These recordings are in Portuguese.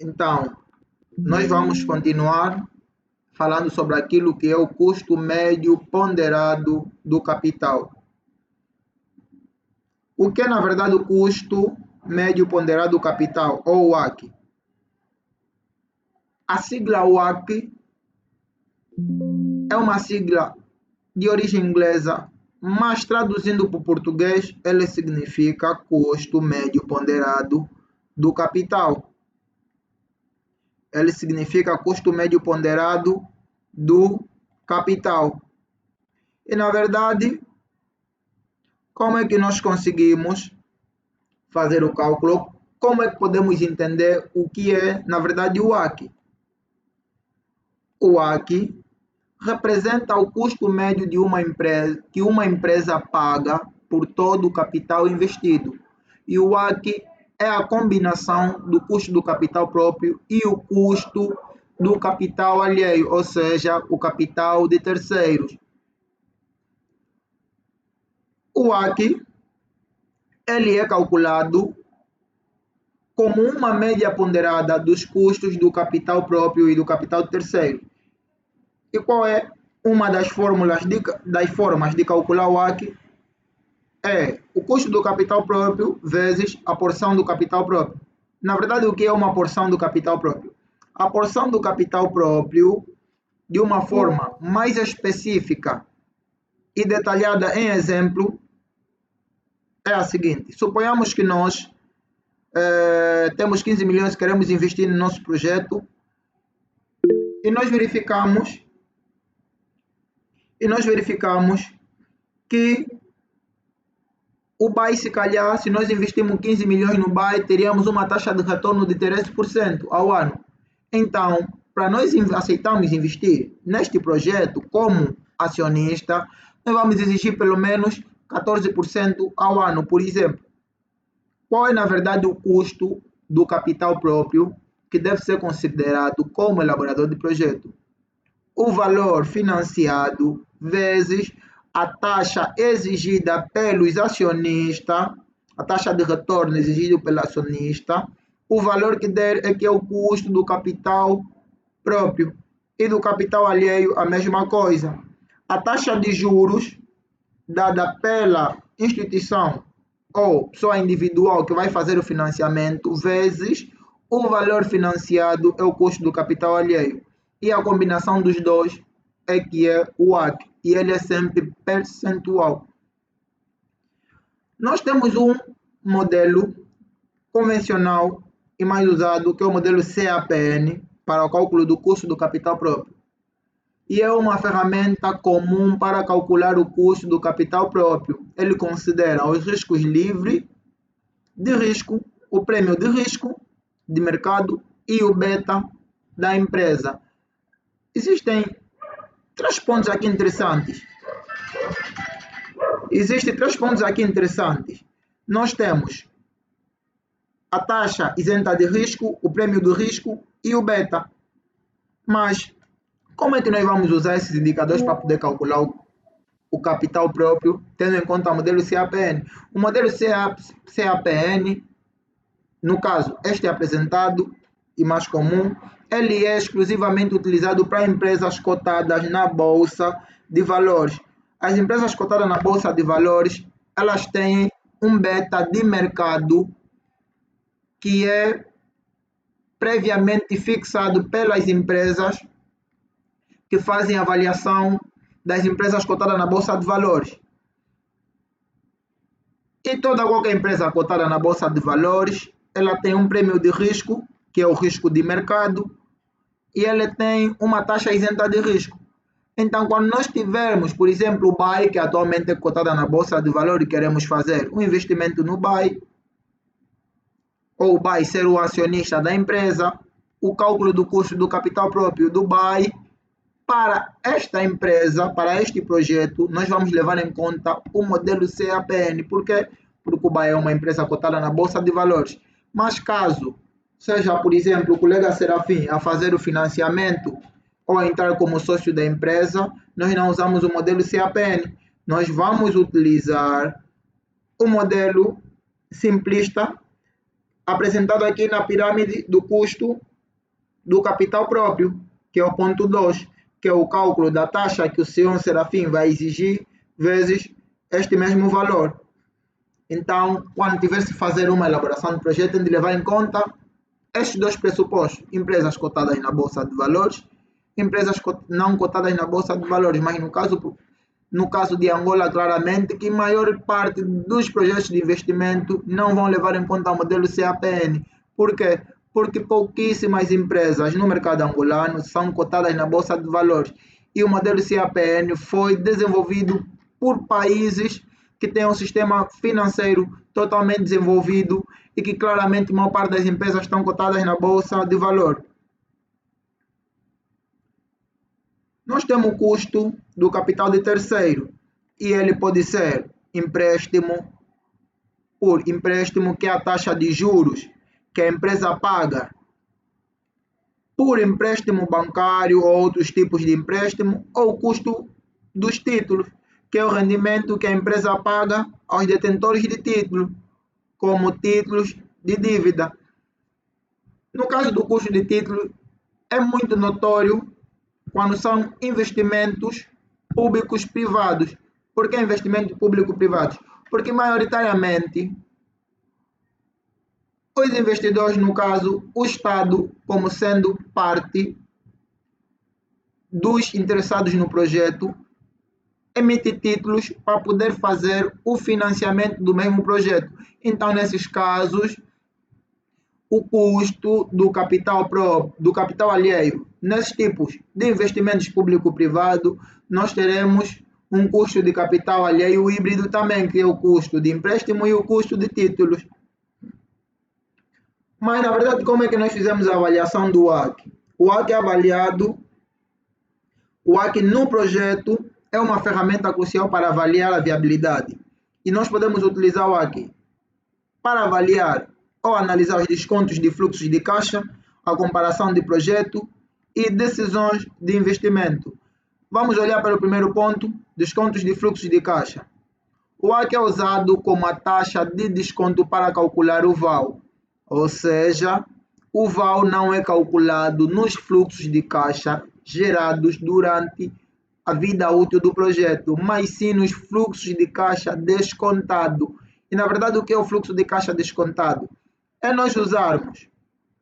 Então, nós vamos continuar falando sobre aquilo que é o custo médio ponderado do capital. O que é, na verdade, o custo médio ponderado do capital, ou WACC? A sigla WACC é uma sigla de origem inglesa, mas traduzindo para o português, ele significa custo médio ponderado do capital. Ele significa custo médio ponderado do capital. E, na verdade, como é que nós conseguimos fazer o cálculo? Como é que podemos entender o que é, na verdade, o WACC? O WACC representa o custo médio de uma empresa, que uma empresa paga por todo o capital investido. E o WACC é a combinação do custo do capital próprio e o custo do capital alheio, ou seja, o capital de terceiros. O WACC ele é calculado como uma média ponderada dos custos do capital próprio e do capital de terceiro. E qual é uma das formas de calcular o WACC? É o custo do capital próprio vezes a porção do capital próprio. Na verdade, o que é uma porção do capital próprio? A porção do capital próprio, de uma forma mais específica e detalhada em exemplo, é a seguinte: suponhamos que nós temos 15 milhões que queremos investir no nosso projeto e nós verificamos que o BAI, se calhar, se nós investirmos 15 milhões no BAI, teríamos uma taxa de retorno de 13% ao ano. Então, para nós aceitarmos investir neste projeto como acionista, nós vamos exigir pelo menos 14% ao ano, por exemplo. Qual é, na verdade, o custo do capital próprio que deve ser considerado como elaborador de projeto? O valor financiado vezes a taxa exigida pelos acionistas, a taxa de retorno exigida pelo acionista, o valor que der é que é o custo do capital próprio e do capital alheio a mesma coisa. A taxa de juros dada pela instituição ou pessoa individual que vai fazer o financiamento vezes o valor financiado é o custo do capital alheio. E a combinação dos dois é que é o WACC, e ele é sempre percentual. Nós temos um modelo convencional e mais usado, que é o modelo CAPM, para o cálculo do custo do capital próprio. E é uma ferramenta comum para calcular o custo do capital próprio. Ele considera os riscos livres de risco, o prêmio de risco de mercado e o beta da empresa. Existem três pontos aqui interessantes. Nós temos a taxa isenta de risco, o prêmio do risco e o beta. Mas como é que nós vamos usar esses indicadores para poder calcular o capital próprio, tendo em conta o modelo CAPM? O modelo CAPM, no caso, este é apresentado e mais comum, ele é exclusivamente utilizado para empresas cotadas na Bolsa de Valores. As empresas cotadas na Bolsa de Valores, elas têm um beta de mercado que é previamente fixado pelas empresas que fazem avaliação das empresas cotadas na Bolsa de Valores. E qualquer empresa cotada na Bolsa de Valores, ela tem um prêmio de risco, que é o risco de mercado, e ela tem uma taxa isenta de risco. Então, quando nós tivermos, por exemplo, o BAI, que atualmente é cotada na Bolsa de Valores, e queremos fazer um investimento no BAI, ou o BAI ser o acionista da empresa, o cálculo do custo do capital próprio do BAI, para esta empresa, para este projeto, nós vamos levar em conta o modelo CAPM. Por quê? Porque o BAI é uma empresa cotada na Bolsa de Valores. Mas caso seja, por exemplo, o colega Serafim a fazer o financiamento ou a entrar como sócio da empresa, nós não usamos o modelo CAPM. Nós vamos utilizar o modelo simplista apresentado aqui na pirâmide do custo do capital próprio, que é o ponto 2, que é o cálculo da taxa que o senhor Serafim vai exigir vezes este mesmo valor. Então, quando tiver se fazer uma elaboração do projeto, tem de levar em conta estes dois pressupostos: empresas cotadas na Bolsa de Valores, empresas não cotadas na Bolsa de Valores, mas no caso de Angola, claramente, que a maior parte dos projetos de investimento não vão levar em conta o modelo CAPN. Por quê? Porque pouquíssimas empresas no mercado angolano são cotadas na Bolsa de Valores. E o modelo CAPN foi desenvolvido por países que têm um sistema financeiro totalmente desenvolvido e que claramente a maior parte das empresas estão cotadas na Bolsa de Valores. Nós temos o custo do capital de terceiro e ele pode ser empréstimo, que é a taxa de juros que a empresa paga por empréstimo bancário ou outros tipos de empréstimo, ou o custo dos títulos, que é o rendimento que a empresa paga aos detentores de título, como títulos de dívida. No caso do custo de título, é muito notório quando são investimentos públicos privados. Por que investimento público-privados? Porque maioritariamente os investidores, no caso o Estado, como sendo parte dos interessados no projeto, emite títulos para poder fazer o financiamento do mesmo projeto. Então, nesses casos, o custo do capital próprio, do capital alheio, nesses tipos de investimentos público-privado, nós teremos um custo de capital alheio híbrido também, que é o custo de empréstimo e o custo de títulos. Mas, na verdade, como é que nós fizemos a avaliação do WACC? O WACC é avaliado, o WACC no projeto é uma ferramenta crucial para avaliar a viabilidade. E nós podemos utilizar o WACC para avaliar ou analisar os descontos de fluxos de caixa, a comparação de projeto e decisões de investimento. Vamos olhar para o primeiro ponto, descontos de fluxos de caixa. O WACC é usado como a taxa de desconto para calcular o VAL, ou seja, o VAL não é calculado nos fluxos de caixa gerados durante a vida útil do projeto, mas sim nos fluxos de caixa descontado. E na verdade, o que é o fluxo de caixa descontado? É nós usarmos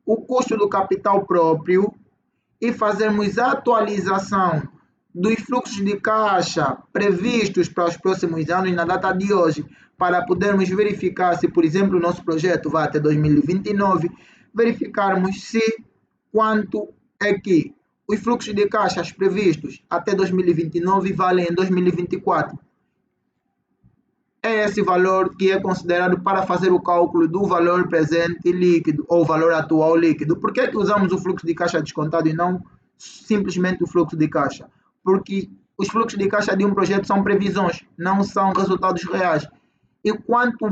o custo do capital próprio e fazermos a atualização dos fluxos de caixa previstos para os próximos anos na data de hoje, para podermos verificar se, por exemplo, o nosso projeto vai até 2029, verificarmos se quanto é que os fluxos de caixas previstos até 2029 valem em 2024. É esse valor que é considerado para fazer o cálculo do valor presente líquido ou valor atual líquido. Por que é que usamos o fluxo de caixa descontado e não simplesmente o fluxo de caixa? Porque os fluxos de caixa de um projeto são previsões, não são resultados reais. E quanto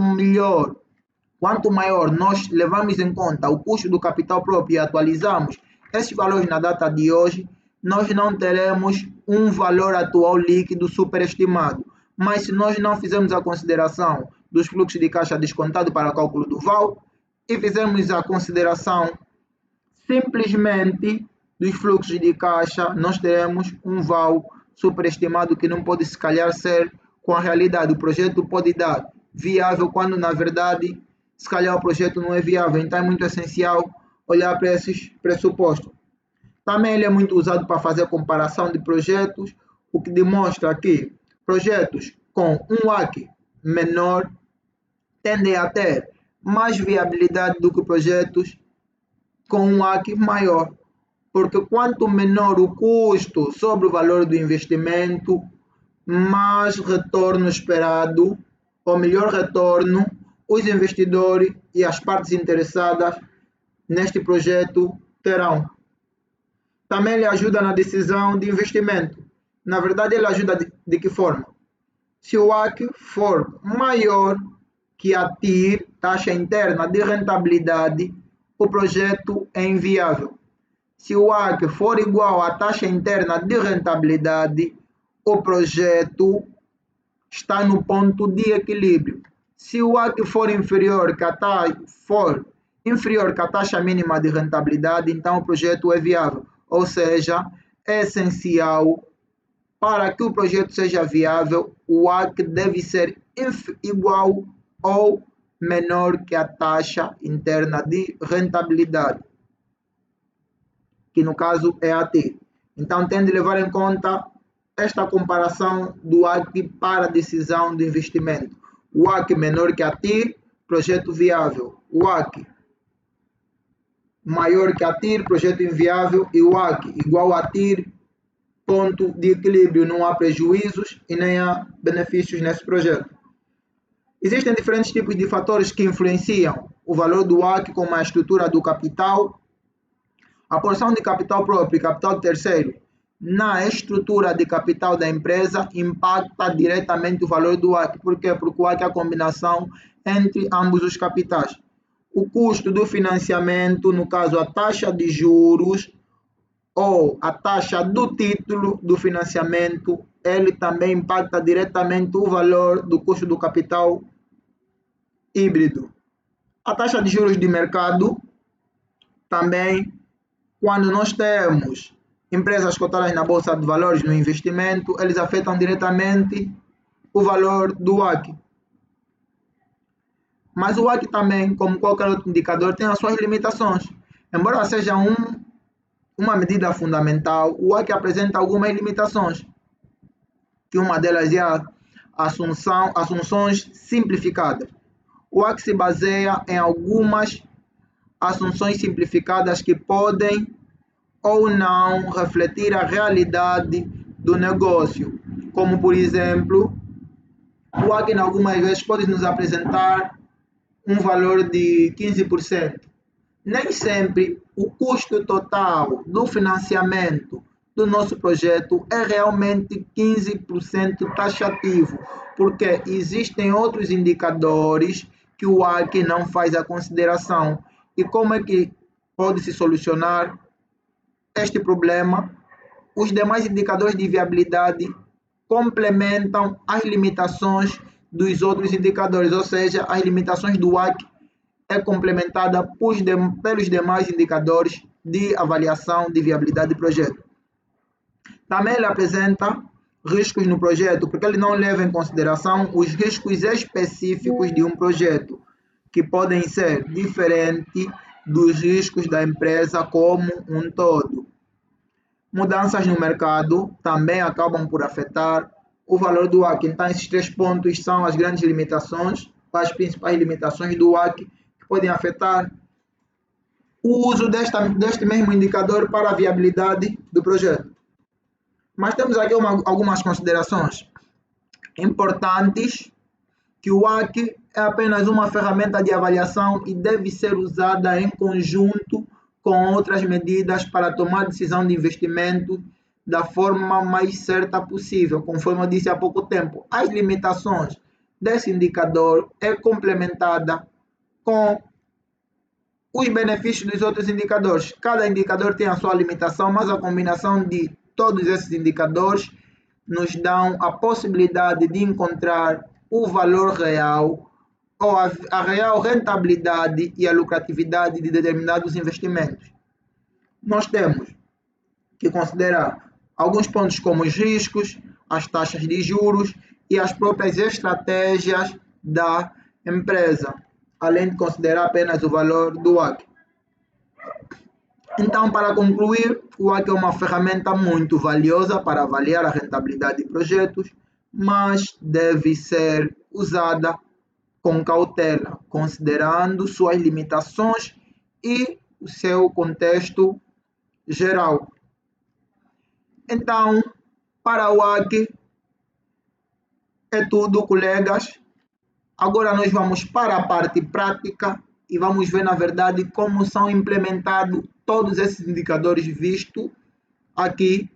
maior nós levamos em conta o custo do capital próprio e atualizamos esses valores na data de hoje, nós não teremos um valor atual líquido superestimado. Mas se nós não fizermos a consideração dos fluxos de caixa descontado para o cálculo do VAL e fizermos a consideração simplesmente dos fluxos de caixa, nós teremos um VAL superestimado que não pode se calhar ser com a realidade. O projeto pode dar viável quando na verdade se calhar o projeto não é viável. Então é muito essencial olhar para esses pressupostos. Também ele é muito usado para fazer a comparação de projetos, o que demonstra que projetos com um WACC menor tendem a ter mais viabilidade do que projetos com um WACC maior, porque quanto menor o custo sobre o valor do investimento, mais retorno esperado, ou melhor retorno, os investidores e as partes interessadas neste projeto terão. Também ele ajuda na decisão de investimento. Na verdade, ele ajuda de que forma? Se o WACC for maior que a TIR, taxa interna de rentabilidade, o projeto é inviável. Se o WACC for igual à taxa interna de rentabilidade, o projeto está no ponto de equilíbrio. Se o WACC for inferior que a taxa mínima de rentabilidade, então o projeto é viável. Ou seja, é essencial para que o projeto seja viável, o WACC deve ser igual ou menor que a taxa interna de rentabilidade, que no caso é a T. Então tem de levar em conta esta comparação do WACC para a decisão de investimento. O WACC menor que a TIR, projeto viável. O WACC maior que a TIR, projeto inviável. E o WACC igual a TIR, ponto de equilíbrio, não há prejuízos e nem há benefícios nesse projeto. Existem diferentes tipos de fatores que influenciam o valor do WACC, como a estrutura do capital, a porção de capital próprio e capital terceiro na estrutura de capital da empresa impacta diretamente o valor do WACC. Por quê? Porque o WACC é a combinação entre ambos os capitais. O custo do financiamento, no caso a taxa de juros ou a taxa do título do financiamento, ele também impacta diretamente o valor do custo do capital híbrido. A taxa de juros de mercado também, quando nós temos empresas cotadas na Bolsa de Valores no investimento, eles afetam diretamente o valor do WACC. Mas o WACC também, como qualquer outro indicador, tem as suas limitações. Embora seja uma medida fundamental, o WACC apresenta algumas limitações, que uma delas é a assunções simplificadas. O WACC se baseia em algumas assunções simplificadas que podem ou não refletir a realidade do negócio, como por exemplo, o WACC algumas vezes pode nos apresentar um valor de 15%. Nem sempre o custo total do financiamento do nosso projeto é realmente 15% taxativo, porque existem outros indicadores que o WACC não faz a consideração. E como é que pode se solucionar este problema? Os demais indicadores de viabilidade complementam as limitações dos outros indicadores, ou seja, as limitações do WACC é complementada pelos demais indicadores de avaliação de viabilidade do projeto. Também ele apresenta riscos no projeto, porque ele não leva em consideração os riscos específicos de um projeto, que podem ser diferentes dos riscos da empresa como um todo. Mudanças no mercado também acabam por afetar o valor do WACC. Então, esses 3 pontos são as grandes limitações, as principais limitações do WACC, que podem afetar o uso deste mesmo indicador para a viabilidade do projeto. Mas temos aqui algumas considerações importantes, que o WACC é apenas uma ferramenta de avaliação e deve ser usada em conjunto com outras medidas para tomar decisão de investimento da forma mais certa possível. Conforme eu disse há pouco tempo, as limitações desse indicador é complementada com os benefícios dos outros indicadores. Cada indicador tem a sua limitação, mas a combinação de todos esses indicadores nos dão a possibilidade de encontrar o valor real ou a real rentabilidade e a lucratividade de determinados investimentos. Nós temos que considerar alguns pontos como os riscos, as taxas de juros e as próprias estratégias da empresa, além de considerar apenas o valor do WACC. Então, para concluir, o WACC é uma ferramenta muito valiosa para avaliar a rentabilidade de projetos, mas deve ser usada com cautela, considerando suas limitações e o seu contexto geral. Então, para o WACC é tudo, colegas. Agora nós vamos para a parte prática e vamos ver, na verdade, como são implementados todos esses indicadores vistos aqui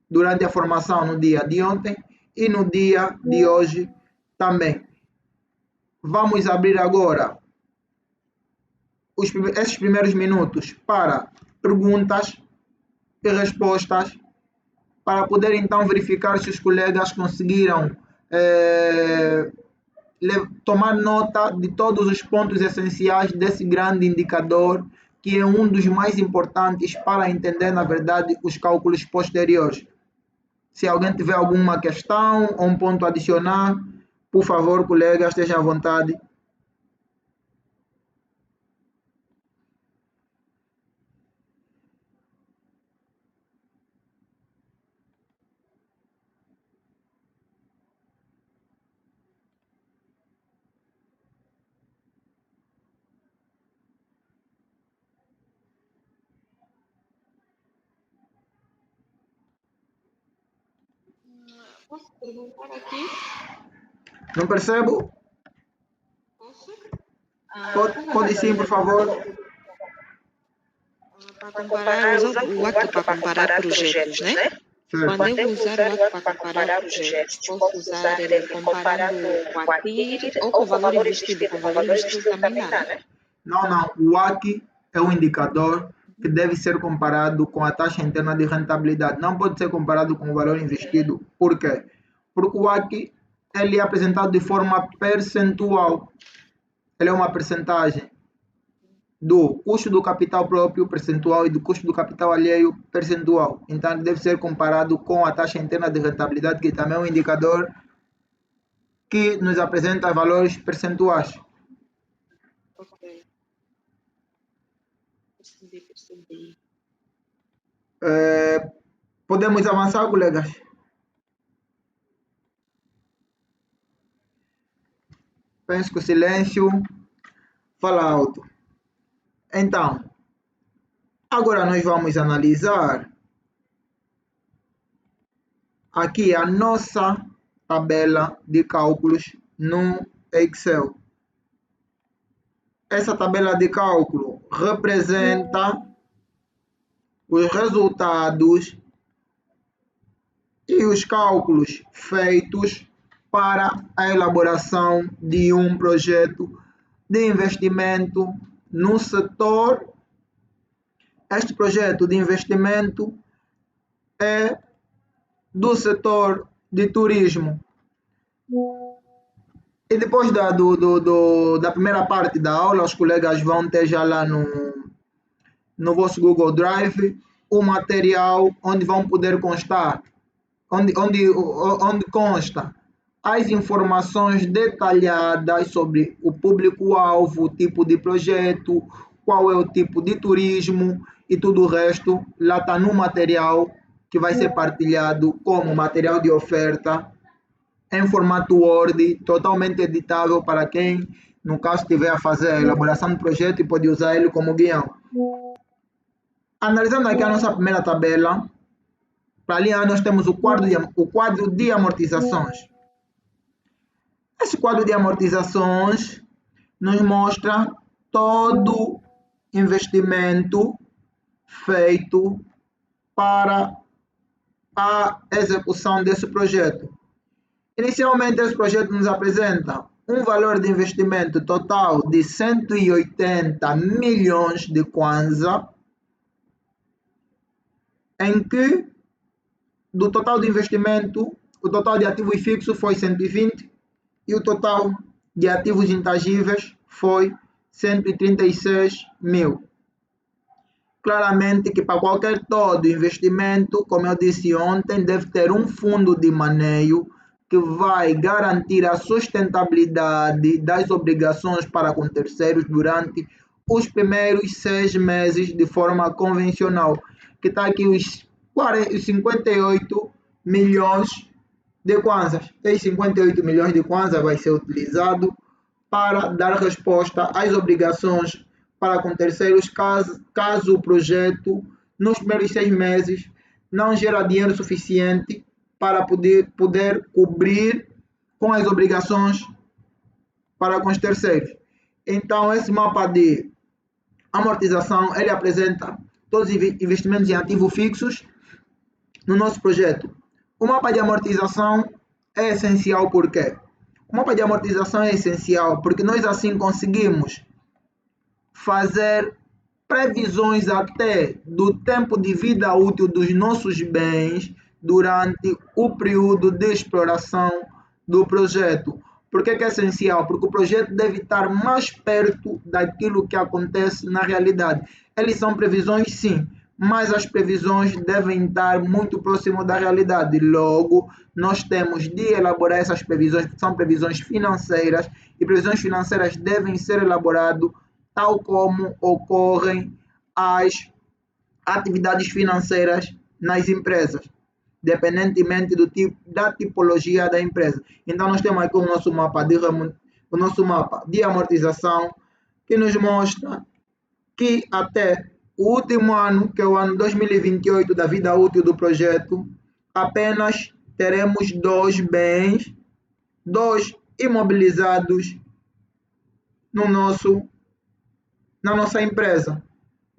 durante a formação no dia de ontem e no dia de hoje também. Vamos abrir agora esses primeiros minutos para perguntas e respostas, para poder então verificar se os colegas conseguiram tomar nota de todos os pontos essenciais desse grande indicador, que é um dos mais importantes para entender, na verdade, os cálculos posteriores. Se alguém tiver alguma questão ou um ponto a adicionar, por favor, colega, esteja à vontade. Posso perguntar aqui? Não percebo? Posso? Pode sim, por favor. Para comparar, usar o WACC para comparar projetos, né? Quando eu usar o WACC para comparar projetos, posso usar ele comparando com a TIR ou com o valor investido. Com o valor investido também dá, né? Não. O WACC é um indicador que deve ser comparado com a taxa interna de rentabilidade. Não pode ser comparado com o valor investido. Por quê? Porque o WACC ele é apresentado de forma percentual. Ele é uma percentagem do custo do capital próprio percentual e do custo do capital alheio percentual. Então, ele deve ser comparado com a taxa interna de rentabilidade, que também é um indicador que nos apresenta valores percentuais. Ok. Percebi. Podemos avançar, colegas? Penso que o silêncio fala alto. Então, agora nós vamos analisar aqui a nossa tabela de cálculos no Excel. Essa tabela de cálculo representa os resultados e os cálculos feitos para a elaboração de um projeto de investimento no setor. Este projeto de investimento é do setor de turismo. E depois da primeira parte da aula, os colegas vão ter já lá no vosso Google Drive o material onde vão poder constar, onde consta as informações detalhadas sobre o público-alvo, o tipo de projeto, qual é o tipo de turismo e tudo o resto. Lá está no material que vai ser partilhado como material de oferta em formato Word, totalmente editável para quem, no caso, estiver a fazer a elaboração do projeto e pode usar ele como guião. Analisando aqui a nossa primeira tabela, para ali nós temos o quadro de amortizações. Esse quadro de amortizações nos mostra todo investimento feito para a execução desse projeto. Inicialmente, esse projeto nos apresenta um valor de investimento total de 180 milhões de kwanza, em que do total de investimento, o total de ativos fixos foi 120 e o total de ativos intangíveis foi 136 mil. Claramente que para qualquer todo investimento, como eu disse ontem, deve ter um fundo de maneio que vai garantir a sustentabilidade das obrigações para com terceiros durante os primeiros 6 meses de forma convencional, que está aqui os 58 milhões de kwanzas. Esses 58 milhões de kwanzas vai ser utilizado para dar resposta às obrigações para com terceiros, caso o projeto, nos primeiros 6 meses, não gera dinheiro suficiente para poder cobrir com as obrigações para com os terceiros. Então, esse mapa de amortização, ele apresenta todos os investimentos em ativos fixos no nosso projeto. O mapa de amortização é essencial porque o mapa de amortização é essencial porque nós assim conseguimos fazer previsões até do tempo de vida útil dos nossos bens durante o período de exploração do projeto. Por que é essencial? Porque o projeto deve estar mais perto daquilo que acontece na realidade. Eles são previsões, sim, mas as previsões devem estar muito próximo da realidade. Logo, nós temos de elaborar essas previsões, que são previsões financeiras, e previsões financeiras devem ser elaboradas tal como ocorrem as atividades financeiras nas empresas, dependentemente do tipo, da tipologia da empresa. Então, nós temos aqui o nosso mapa de amortização, que nos mostra que até o último ano, que é o ano 2028 da vida útil do projeto, apenas teremos dois bens, dois imobilizados na nossa empresa.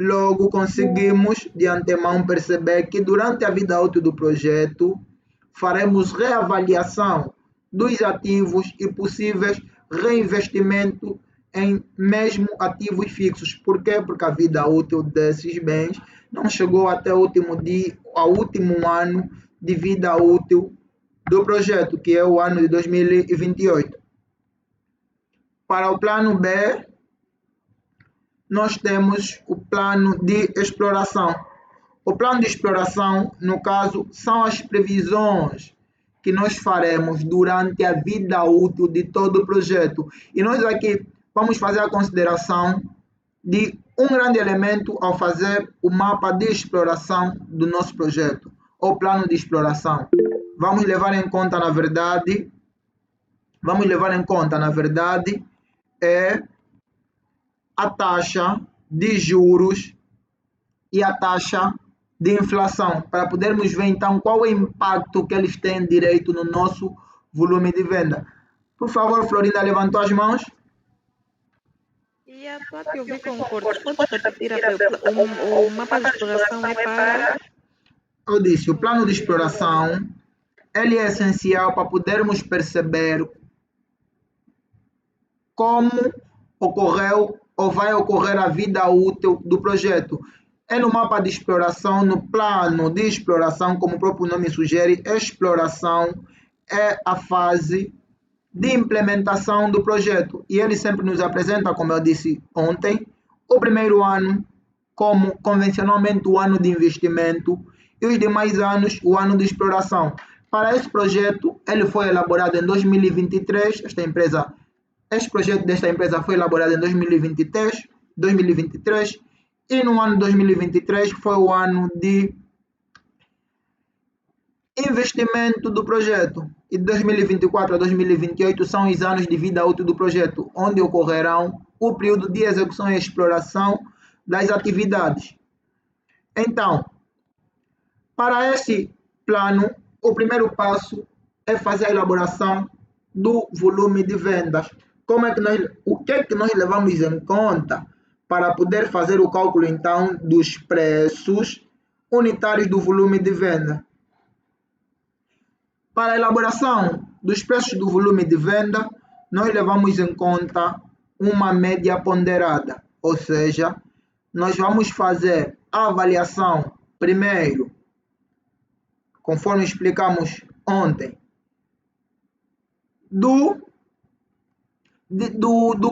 Logo, conseguimos de antemão perceber que durante a vida útil do projeto faremos reavaliação dos ativos e possíveis reinvestimento em mesmo ativos fixos. Por quê? Porque a vida útil desses bens não chegou até o último ano de vida útil do projeto, que é o ano de 2028. Para o plano B, nós temos o plano de exploração. O plano de exploração, no caso, são as previsões que nós faremos durante a vida útil de todo o projeto. E nós aqui vamos fazer a consideração de um grande elemento ao fazer o mapa de exploração do nosso projeto, ou plano de exploração. Vamos levar em conta, na verdade, a taxa de juros e a taxa de inflação, para podermos ver então qual é o impacto que eles têm direito no nosso volume de venda. Por favor, Florinda levantou as mãos. E a tua que eu vi com cortes, podes repetir o mapa de exploração é para... Eu disse, o plano de exploração, ele é essencial para podermos perceber como ocorreu ou vai ocorrer a vida útil do projeto. É no mapa de exploração, no plano de exploração, como o próprio nome sugere, exploração é a fase de implementação do projeto. E ele sempre nos apresenta, como eu disse ontem, o primeiro ano como convencionalmente o ano de investimento e os demais anos o ano de exploração. Para esse projeto, ele foi elaborado em 2023, este projeto desta empresa foi elaborado em 2023, e no ano 2023 foi o ano de investimento do projeto. E de 2024 a 2028 são os anos de vida útil do projeto, onde ocorrerão o período de execução e exploração das atividades. Então, para esse plano, o primeiro passo é fazer a elaboração do volume de vendas. O que é que nós levamos em conta para poder fazer o cálculo, então, dos preços unitários do volume de venda? Para a elaboração dos preços do volume de venda, nós levamos em conta uma média ponderada, ou seja, nós vamos fazer a avaliação primeiro, conforme explicamos ontem, do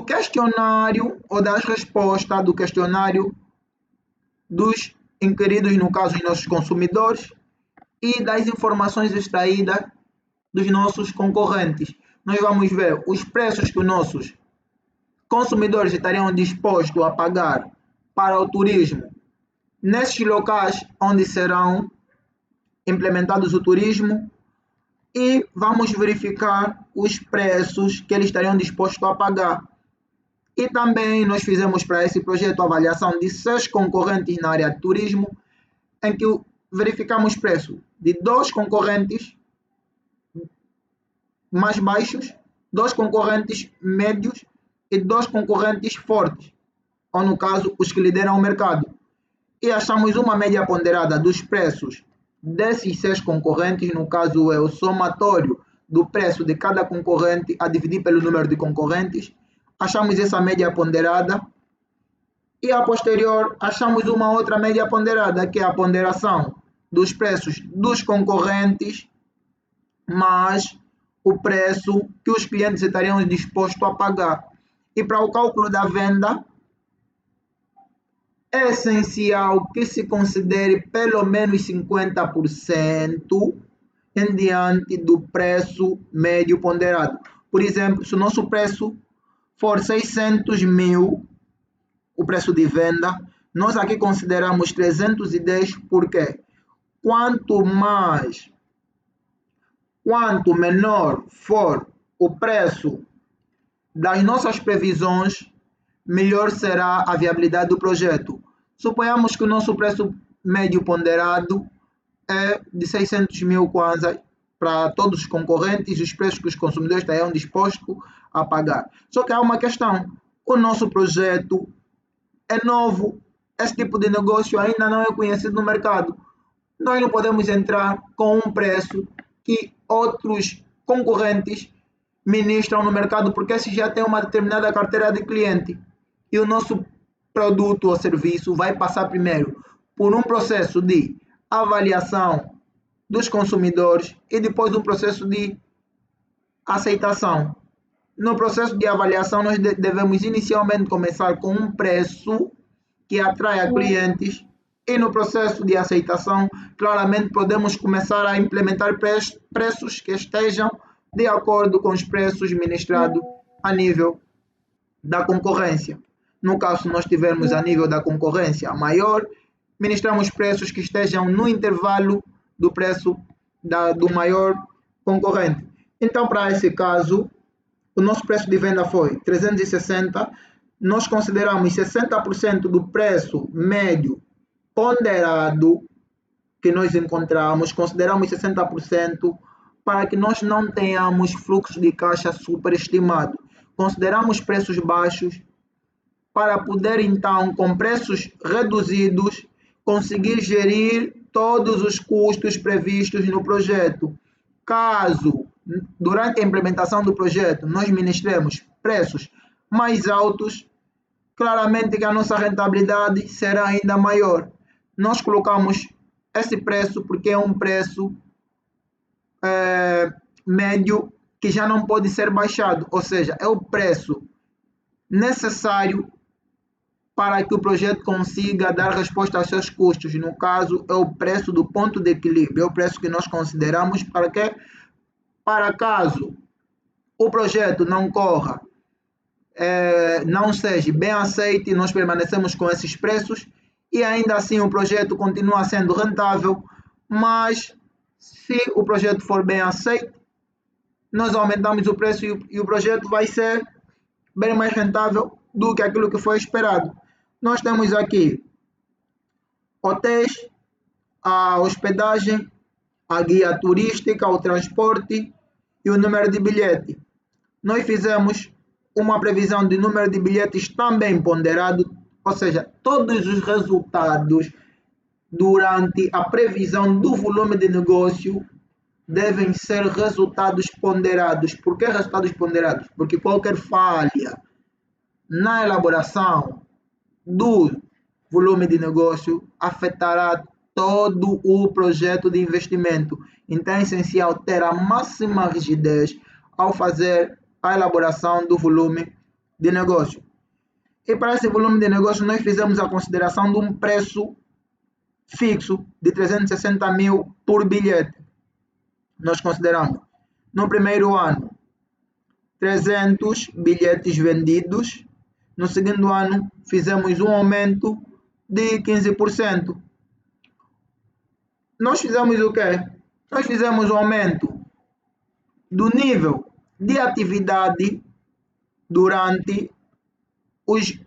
questionário ou das respostas do questionário dos inquiridos, no caso, os nossos consumidores, e das informações extraídas dos nossos concorrentes. Nós vamos ver os preços que os nossos consumidores estariam dispostos a pagar para o turismo nesses locais onde serão implementados o turismo, e vamos verificar os preços que eles estariam dispostos a pagar. E também nós fizemos para esse projeto a avaliação de 6 concorrentes na área de turismo, em que verificamos preço de 2 concorrentes mais baixos, 2 concorrentes médios e 2 concorrentes fortes, ou no caso, os que lideram o mercado. E achamos uma média ponderada dos preços desses 6 concorrentes, no caso é o somatório do preço de cada concorrente a dividir pelo número de concorrentes. Achamos essa média ponderada e a posterior achamos uma outra média ponderada, que é a ponderação dos preços dos concorrentes mais o preço que os clientes estariam dispostos a pagar. E para o cálculo da venda, é essencial que se considere pelo menos 50% em diante do preço médio ponderado. Por exemplo, se o nosso preço for 600 mil, o preço de venda, nós aqui consideramos 310, porque quanto menor for o preço das nossas previsões, melhor será a viabilidade do projeto. Suponhamos que o nosso preço médio ponderado é de 600 mil kwanza para todos os concorrentes, os preços que os consumidores estariam dispostos a pagar. Só que há uma questão: o nosso projeto é novo, esse tipo de negócio ainda não é conhecido no mercado. Nós não podemos entrar com um preço que outros concorrentes ministram no mercado, porque esse já tem uma determinada carteira de cliente. E o nosso produto ou serviço vai passar primeiro por um processo de avaliação dos consumidores e depois um processo de aceitação. No processo de avaliação, nós devemos inicialmente começar com um preço que atraia clientes, e no processo de aceitação, claramente podemos começar a implementar preços que estejam de acordo com os preços ministrados a nível da concorrência. No caso, se nós tivermos a nível da concorrência maior, ministramos preços que estejam no intervalo do preço do maior concorrente. Então, para esse caso, o nosso preço de venda foi 360, nós consideramos 60% do preço médio ponderado que nós encontramos, consideramos 60% para que nós não tenhamos fluxo de caixa superestimado. Consideramos preços baixos para poder, então, com preços reduzidos, conseguir gerir todos os custos previstos no projeto. Caso, durante a implementação do projeto, nós ministremos preços mais altos, claramente que a nossa rentabilidade será ainda maior. Nós colocamos esse preço porque é um preço médio que já não pode ser baixado, ou seja, é o preço necessário para que o projeto consiga dar resposta aos seus custos. No caso, é o preço do ponto de equilíbrio, é o preço que nós consideramos para caso o projeto não corra, não seja bem aceito, nós permanecemos com esses preços e ainda assim o projeto continua sendo rentável, mas se o projeto for bem aceito, nós aumentamos o preço e o projeto vai ser bem mais rentável do que aquilo que foi esperado. Nós temos aqui hotéis, a hospedagem, a guia turística, o transporte e o número de bilhete. Nós fizemos uma previsão de número de bilhetes também ponderado, ou seja, todos os resultados durante a previsão do volume de negócio devem ser resultados ponderados. Por que resultados ponderados? Porque qualquer falha na elaboração do volume de negócio afetará todo o projeto de investimento. Então é essencial ter a máxima rigidez ao fazer a elaboração do volume de negócio. E para esse volume de negócio nós fizemos a consideração de um preço fixo de 360 mil por bilhete. Nós consideramos no primeiro ano 300 bilhetes vendidos. No segundo ano, fizemos um aumento de 15%. Nós fizemos o quê? Nós fizemos um aumento do nível de atividade durante os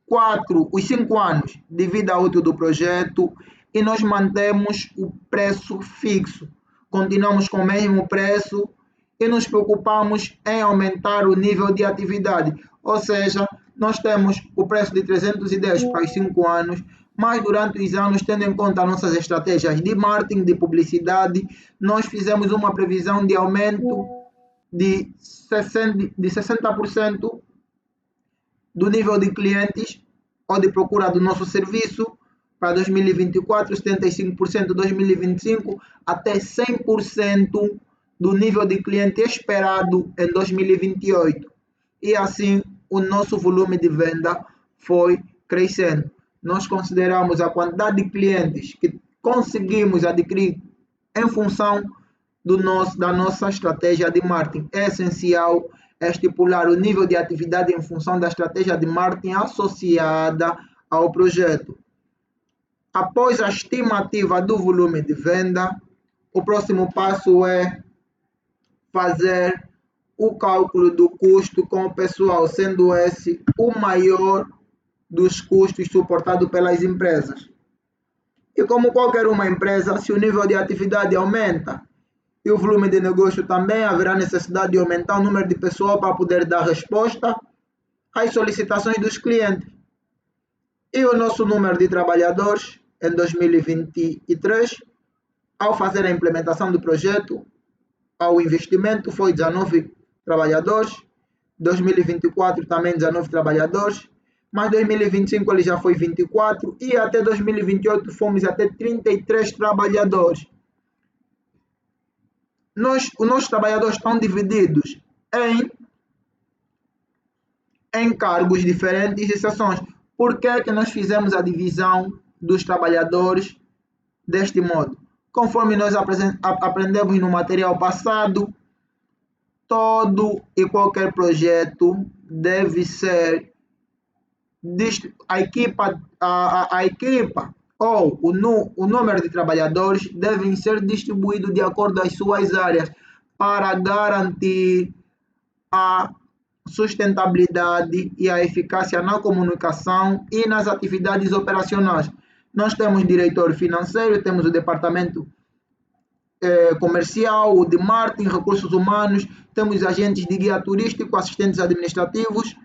5 anos de vida útil do projeto e nós mantemos o preço fixo. Continuamos com o mesmo preço e nos preocupamos em aumentar o nível de atividade. Ou seja, nós temos o preço de 310 para os 5 anos, mas durante os anos, tendo em conta nossas estratégias de marketing, de publicidade, nós fizemos uma previsão de aumento de 60% do nível de clientes ou de procura do nosso serviço para 2024, 75% 2025, até 100% do nível de cliente esperado em 2028. E assim, o nosso volume de venda foi crescendo. Nós consideramos a quantidade de clientes que conseguimos adquirir em função da nossa estratégia de marketing. É essencial estipular o nível de atividade em função da estratégia de marketing associada ao projeto. Após a estimativa do volume de venda, o próximo passo é fazer o cálculo do custo com o pessoal, sendo esse o maior dos custos suportados pelas empresas. E como qualquer uma empresa, se o nível de atividade aumenta e o volume de negócio também, haverá necessidade de aumentar o número de pessoal para poder dar resposta às solicitações dos clientes. E o nosso número de trabalhadores em 2023, ao fazer a implementação do projeto, ao investimento, foi 19 trabalhadores, 2024 também 19 trabalhadores, mas 2025 ele já foi 24 e até 2028 fomos até 33 trabalhadores. Os nossos trabalhadores estão divididos em cargos diferentes e seções. Por que nós fizemos a divisão dos trabalhadores deste modo? Conforme nós aprendemos no material passado, todo e qualquer projeto deve ser a equipa ou o número de trabalhadores devem ser distribuídos de acordo às suas áreas para garantir a sustentabilidade e a eficácia na comunicação e nas atividades operacionais. Nós temos diretor financeiro, temos o departamento comercial, o de marketing, recursos humanos, temos agentes de guia turístico, assistentes administrativos,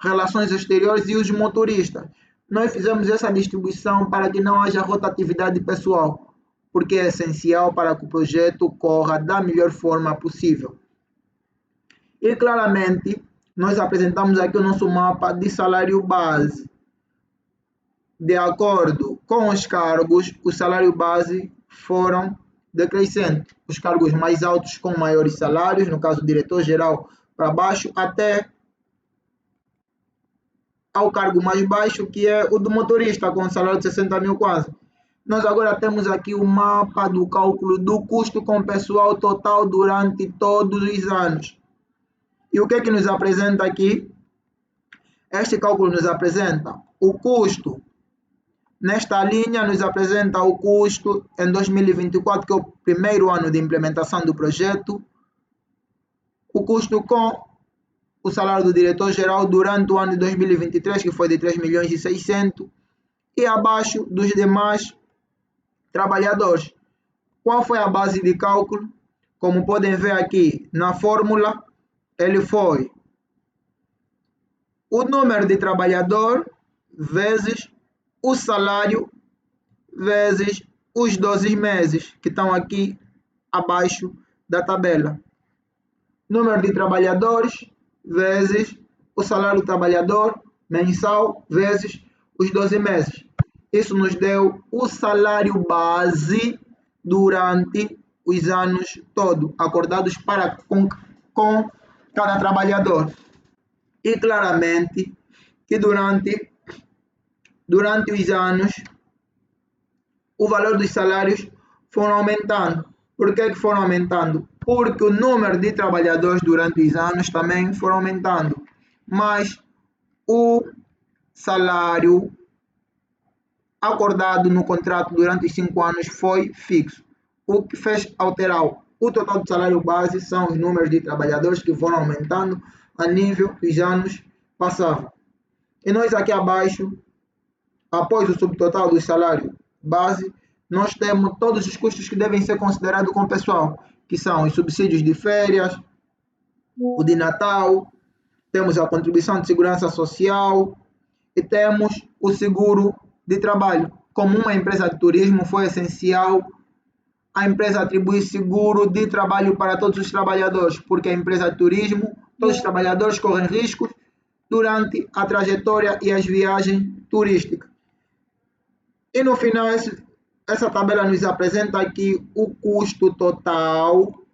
relações exteriores e os motoristas. Nós fizemos essa distribuição para que não haja rotatividade pessoal, porque é essencial para que o projeto corra da melhor forma possível. E claramente, nós apresentamos aqui o nosso mapa de salário base. De acordo com os cargos, o salário base foram decrescendo. Os cargos mais altos com maiores salários, no caso diretor-geral para baixo, até ao cargo mais baixo, que é o do motorista, com um salário de 60 mil quase. Nós agora temos aqui o mapa do cálculo do custo com pessoal total durante todos os anos. E o que é que nos apresenta aqui? Este cálculo nos apresenta o custo. Nesta linha, nos apresenta o custo em 2024, que é o primeiro ano de implementação do projeto, o custo com o salário do diretor-geral durante o ano de 2023, que foi de 3 milhões e 600, e abaixo dos demais trabalhadores. Qual foi a base de cálculo? Como podem ver aqui na fórmula, ele foi o número de trabalhador vezes o salário vezes os 12 meses, que estão aqui abaixo da tabela. Número de trabalhadores vezes o salário do trabalhador mensal vezes os 12 meses. Isso nos deu o salário base durante os anos todos, acordados com cada trabalhador. E claramente que durante os anos, o valor dos salários foram aumentando. Por que foram aumentando? Porque o número de trabalhadores durante os anos também foram aumentando. Mas o salário acordado no contrato durante os 5 anos foi fixo. O que fez alterar o total do salário base são os números de trabalhadores que foram aumentando a nível dos anos passados. E nós aqui abaixo, após o subtotal do salário base, nós temos todos os custos que devem ser considerados com o pessoal, que são os subsídios de férias, o de Natal, temos a contribuição de segurança social e temos o seguro de trabalho. Como uma empresa de turismo, foi essencial a empresa atribuir seguro de trabalho para todos os trabalhadores, porque a empresa de turismo, todos os trabalhadores correm riscos durante a trajetória e as viagens turísticas. E no final, essa tabela nos apresenta aqui o custo total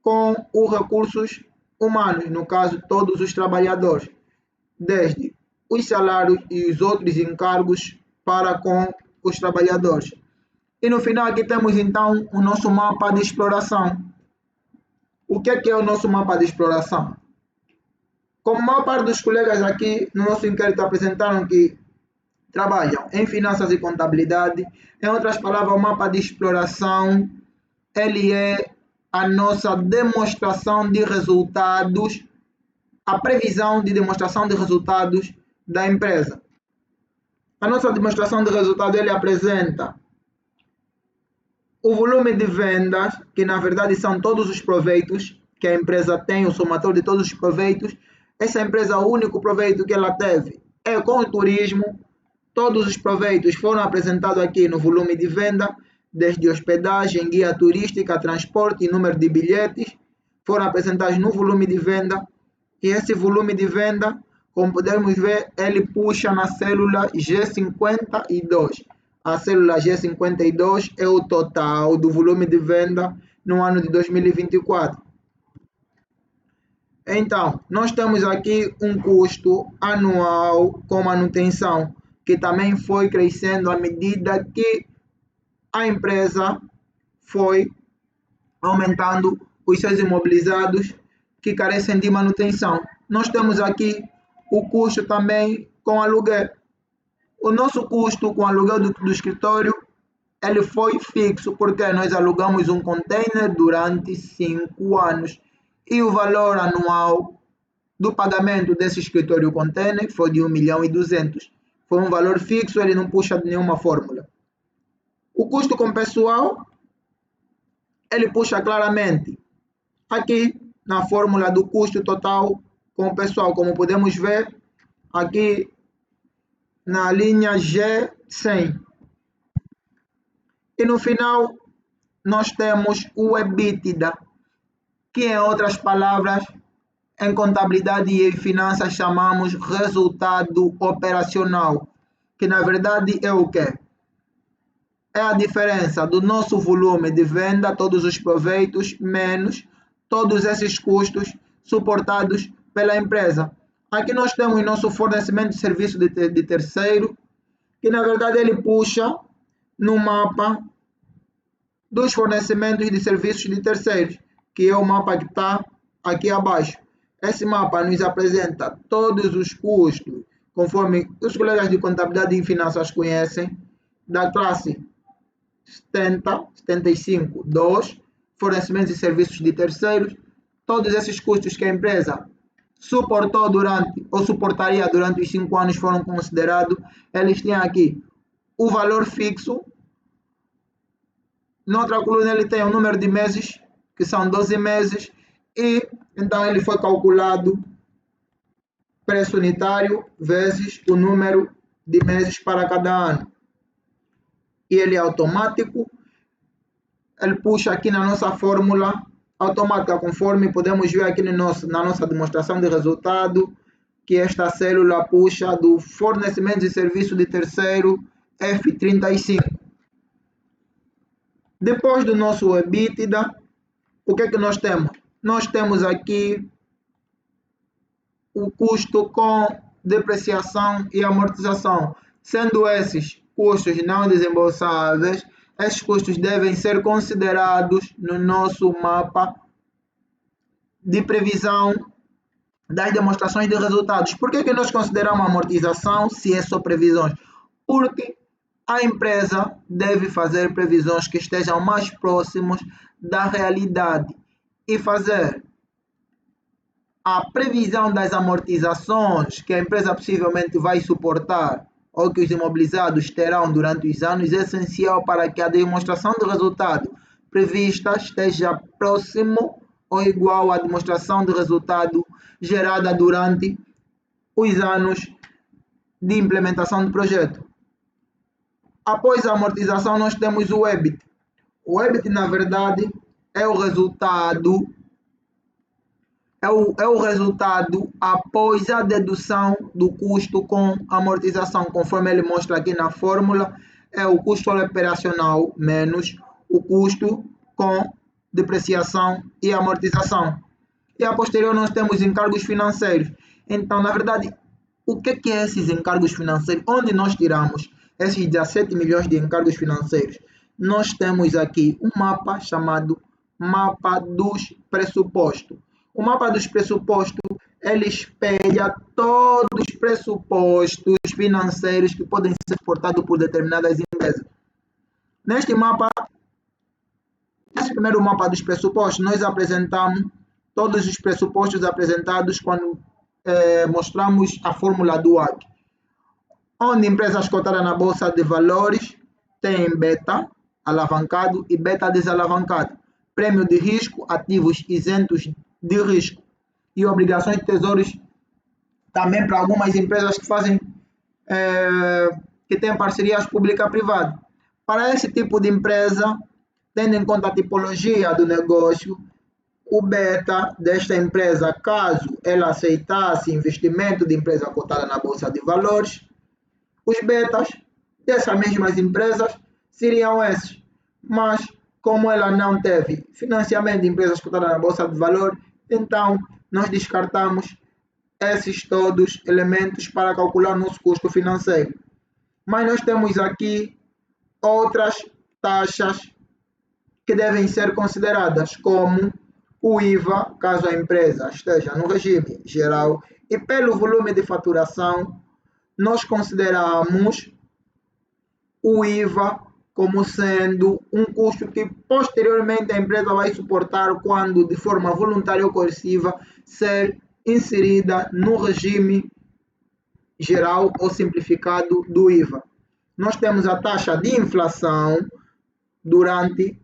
com os recursos humanos, no caso, todos os trabalhadores, desde os salários e os outros encargos para com os trabalhadores. E no final aqui temos então o nosso mapa de exploração. O que é o nosso mapa de exploração? Como a maior parte dos colegas aqui no nosso inquérito apresentaram que trabalham em finanças e contabilidade, em outras palavras, o mapa de exploração, ele é a nossa demonstração de resultados, a previsão de demonstração de resultados da empresa. A nossa demonstração de resultado, ele apresenta o volume de vendas, que na verdade são todos os proveitos que a empresa tem, o somatório de todos os proveitos. Essa empresa, o único proveito que ela teve é com o turismo. Todos os proveitos foram apresentados aqui no volume de venda, desde hospedagem, guia turística, transporte e número de bilhetes, foram apresentados no volume de venda. E esse volume de venda, como podemos ver, ele puxa na célula G52. A célula G52 é o total do volume de venda no ano de 2024. Então, nós temos aqui um custo anual com manutenção, que também foi crescendo à medida que a empresa foi aumentando os seus imobilizados que carecem de manutenção. Nós temos aqui o custo também com aluguel. O nosso custo com aluguel do escritório, ele foi fixo, porque nós alugamos um container durante 5 anos. E o valor anual do pagamento desse escritório container foi de 1.200.000. Foi um valor fixo, ele não puxa de nenhuma fórmula. O custo com pessoal, ele puxa claramente aqui na fórmula do custo total com o pessoal, como podemos ver aqui na linha G100. E no final, nós temos o EBITDA, que em outras palavras, em contabilidade e em finanças chamamos resultado operacional, que na verdade é o quê? É a diferença do nosso volume de venda, todos os proveitos, menos todos esses custos suportados pela empresa. Aqui nós temos nosso fornecimento de serviço de terceiro, que na verdade ele puxa no mapa dos fornecimentos de serviços de terceiros, que é o mapa que está aqui abaixo. Esse mapa nos apresenta todos os custos, conforme os colegas de contabilidade e finanças conhecem, da classe 70, 75, 2, fornecimentos e serviços de terceiros, todos esses custos que a empresa suportou durante, ou suportaria durante os 5 anos foram considerados. Eles têm aqui o valor fixo. Na outra coluna ele tem o número de meses, que são 12 meses, e então ele foi calculado preço unitário vezes o número de meses para cada ano. E ele é automático, ele puxa aqui na nossa fórmula automática, conforme podemos ver aqui na nossa demonstração de resultado, que esta célula puxa do fornecimento de serviço de terceiro F35. Depois do nosso EBITDA, o que é que nós temos? Nós temos aqui o custo com depreciação e amortização. Sendo esses custos não desembolsáveis, esses custos devem ser considerados no nosso mapa de previsão das demonstrações de resultados. Por que nós consideramos amortização se é só previsões? Porque a empresa deve fazer previsões que estejam mais próximas da realidade e fazer a previsão das amortizações que a empresa possivelmente vai suportar ou que os imobilizados terão durante os anos é essencial para que a demonstração de resultado prevista esteja próximo ou igual à demonstração de resultado gerada durante os anos de implementação do projeto. Após a amortização, nós temos o EBIT. O EBIT, na verdade, é o resultado após a dedução do custo com amortização, conforme ele mostra aqui na fórmula, é o custo operacional menos o custo com depreciação e amortização. E a posterior nós temos encargos financeiros. Então, na verdade, o que é esses encargos financeiros? Onde nós tiramos esses 17 milhões de encargos financeiros? Nós temos aqui um mapa chamado mapa dos pressupostos. O mapa dos pressupostos, ele espelha todos os pressupostos financeiros que podem ser suportados por determinadas empresas. Neste primeiro mapa dos pressupostos, nós apresentamos todos os pressupostos apresentados quando mostramos a fórmula do WACC, onde empresas cotadas na Bolsa de Valores têm beta alavancado e beta desalavancado, prêmio de risco, ativos isentos de risco e obrigações de tesouros também para algumas empresas que fazem que têm parcerias pública-privada. Para esse tipo de empresa, tendo em conta a tipologia do negócio, o beta desta empresa, caso ela aceitasse investimento de empresa cotada na Bolsa de Valores, os betas dessas mesmas empresas seriam esses. Mas, como ela não teve financiamento de empresas cotadas na Bolsa de Valores, então nós descartamos esses todos elementos para calcular nosso custo financeiro. Mas nós temos aqui outras taxas que devem ser consideradas, como o IVA, caso a empresa esteja no regime geral, e pelo volume de faturação, nós consideramos o IVA como sendo um custo que posteriormente a empresa vai suportar quando, de forma voluntária ou coerciva, ser inserida no regime geral ou simplificado do IVA. Nós temos a taxa de inflação durante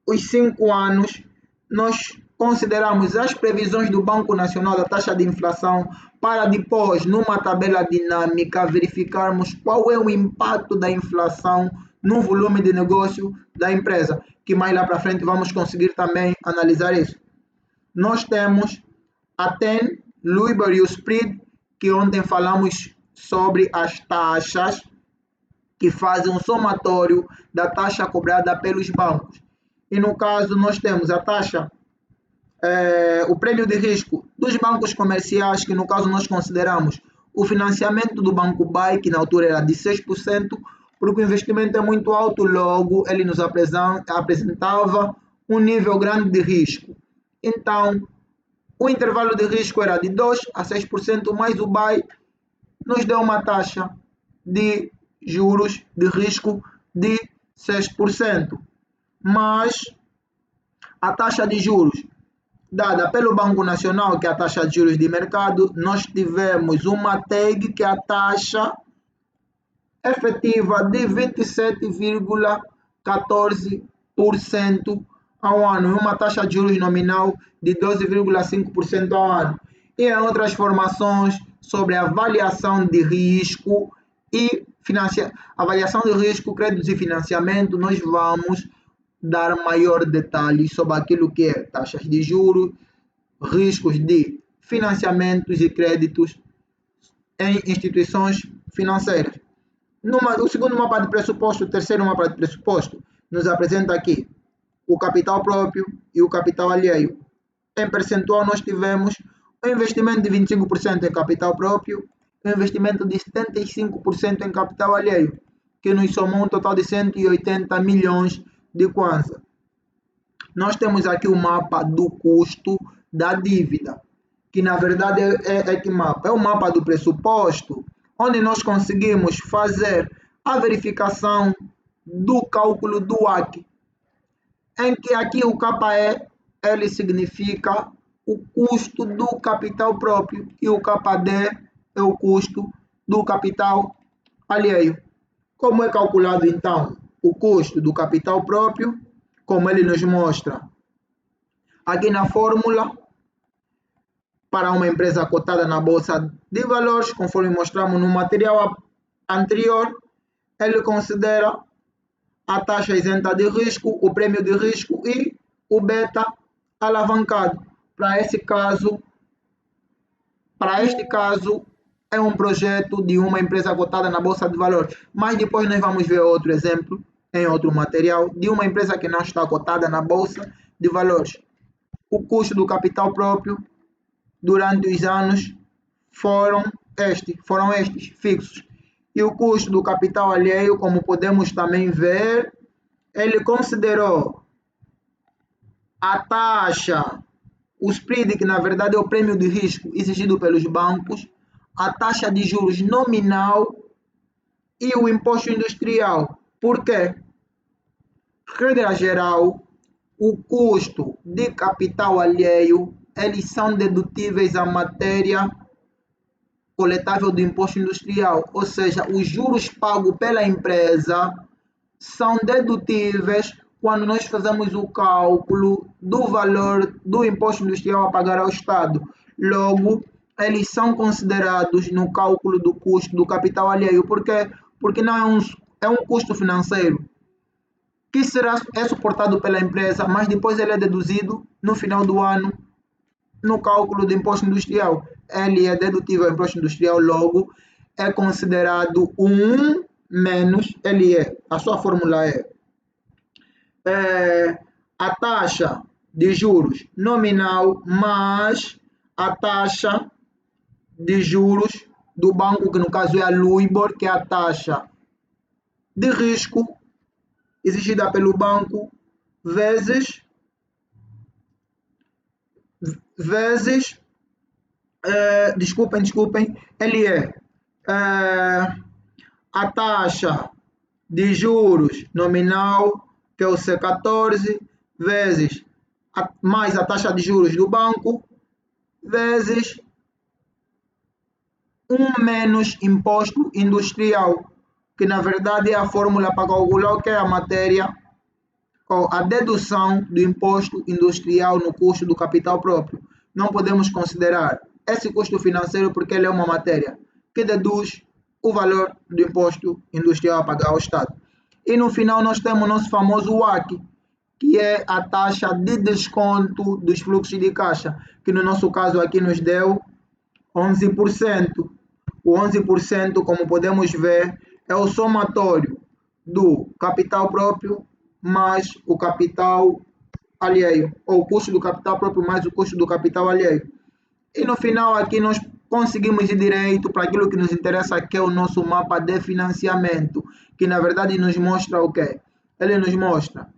os 5 anos. Nós consideramos as previsões do Banco Nacional da taxa de inflação para depois, numa tabela dinâmica, verificarmos qual é o impacto da inflação no volume de negócio da empresa, que mais lá para frente vamos conseguir também analisar isso. Nós temos a TEN, Luibor e o Spread, que ontem falamos sobre as taxas que fazem um somatório da taxa cobrada pelos bancos. E no caso nós temos a taxa, o prêmio de risco dos bancos comerciais, que no caso nós consideramos o financiamento do Banco BAE, que na altura era de 6%, porque o investimento é muito alto, logo ele nos apresentava um nível grande de risco. Então, o intervalo de risco era de 2% a 6%, mais o BAE nos deu uma taxa de juros de risco de 6%. Mas a taxa de juros dada pelo Banco Nacional, que é a taxa de juros de mercado, nós tivemos uma TEG, que é a taxa efetiva de 27,14% ao ano, e uma taxa de juros nominal de 12,5% ao ano. E em outras informações sobre avaliação de risco e avaliação de risco, créditos e financiamento, nós vamos dar maior detalhes sobre aquilo que é taxas de juros, riscos de financiamentos e créditos em instituições financeiras. O segundo mapa de pressuposto, o terceiro mapa de pressuposto, nos apresenta aqui o capital próprio e o capital alheio. Em percentual, nós tivemos um investimento de 25% em capital próprio e um investimento de 75% em capital alheio, que nos somou um total de 180 milhões de kwanza. Nós temos aqui o mapa do custo da dívida, que na verdade é que mapa? É o mapa do pressuposto, onde nós conseguimos fazer a verificação do cálculo do WACC, em que aqui o KE, ele significa o custo do capital próprio e o KD é o custo do capital alheio. Como é calculado então o custo do capital próprio? Como ele nos mostra aqui na fórmula, para uma empresa cotada na Bolsa de Valores, conforme mostramos no material anterior, ele considera a taxa isenta de risco, o prêmio de risco e o beta alavancado. Para este caso, é um projeto de uma empresa cotada na Bolsa de Valores. Mas depois nós vamos ver outro exemplo em outro material de uma empresa que não está cotada na Bolsa de Valores. O custo do capital próprio durante os anos foram estes fixos. E o custo do capital alheio, como podemos também ver, ele considerou a taxa, o spread, que na verdade é o prêmio de risco exigido pelos bancos, a taxa de juros nominal e o imposto industrial. Por quê? Regra geral, o custo de capital alheio, eles são dedutíveis à matéria coletável do imposto industrial, ou seja, os juros pagos pela empresa são dedutíveis quando nós fazemos o cálculo do valor do imposto industrial a pagar ao Estado. Logo, eles são considerados no cálculo do custo do capital alheio. Por quê? Porque não é um custo financeiro que é suportado pela empresa, mas depois ele é deduzido no final do ano no cálculo do imposto industrial. Ele é dedutível ao imposto industrial, logo é considerado menos, a sua fórmula é a taxa de juros nominal mais a taxa de juros do banco, que no caso é a Luibor, que é a taxa de risco exigida pelo banco, vezes desculpem, ele é a taxa de juros nominal, que é o C14, vezes mais a taxa de juros do banco, vezes menos imposto industrial, que na verdade é a fórmula para calcular o que é a matéria, ou a dedução do imposto industrial no custo do capital próprio. Não podemos considerar esse custo financeiro porque ele é uma matéria que deduz o valor do imposto industrial a pagar ao Estado. E no final nós temos o nosso famoso WACC, que é a taxa de desconto dos fluxos de caixa, que no nosso caso aqui nos deu 11%. O 11%, como podemos ver, é o somatório do capital próprio mais o capital alheio, ou o custo do capital próprio mais o custo do capital alheio. E no final aqui nós conseguimos ir direito para aquilo que nos interessa, que é o nosso mapa de financiamento, que na verdade nos mostra o quê? Ele nos mostra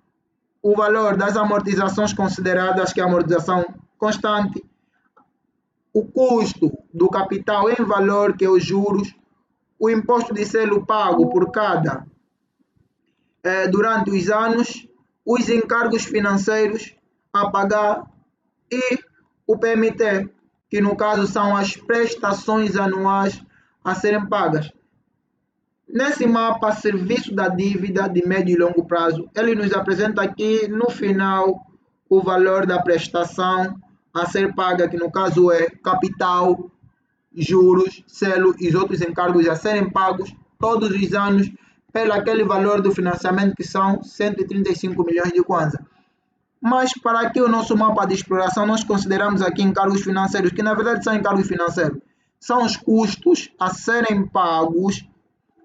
o valor das amortizações consideradas, que é a amortização constante, o custo do capital em valor, que é os juros, o imposto de selo pago por cada durante os anos, os encargos financeiros a pagar e o PMT, que no caso são as prestações anuais a serem pagas. Nesse mapa, serviço da dívida de médio e longo prazo, ele nos apresenta aqui no final o valor da prestação a ser paga, que no caso é capital, juros, selo e os outros encargos a serem pagos todos os anos pelo aquele valor do financiamento, que são 135 milhões de kwanza. Mas para aqui o nosso mapa de exploração, nós consideramos aqui encargos financeiros, que na verdade são encargos financeiros. São os custos a serem pagos,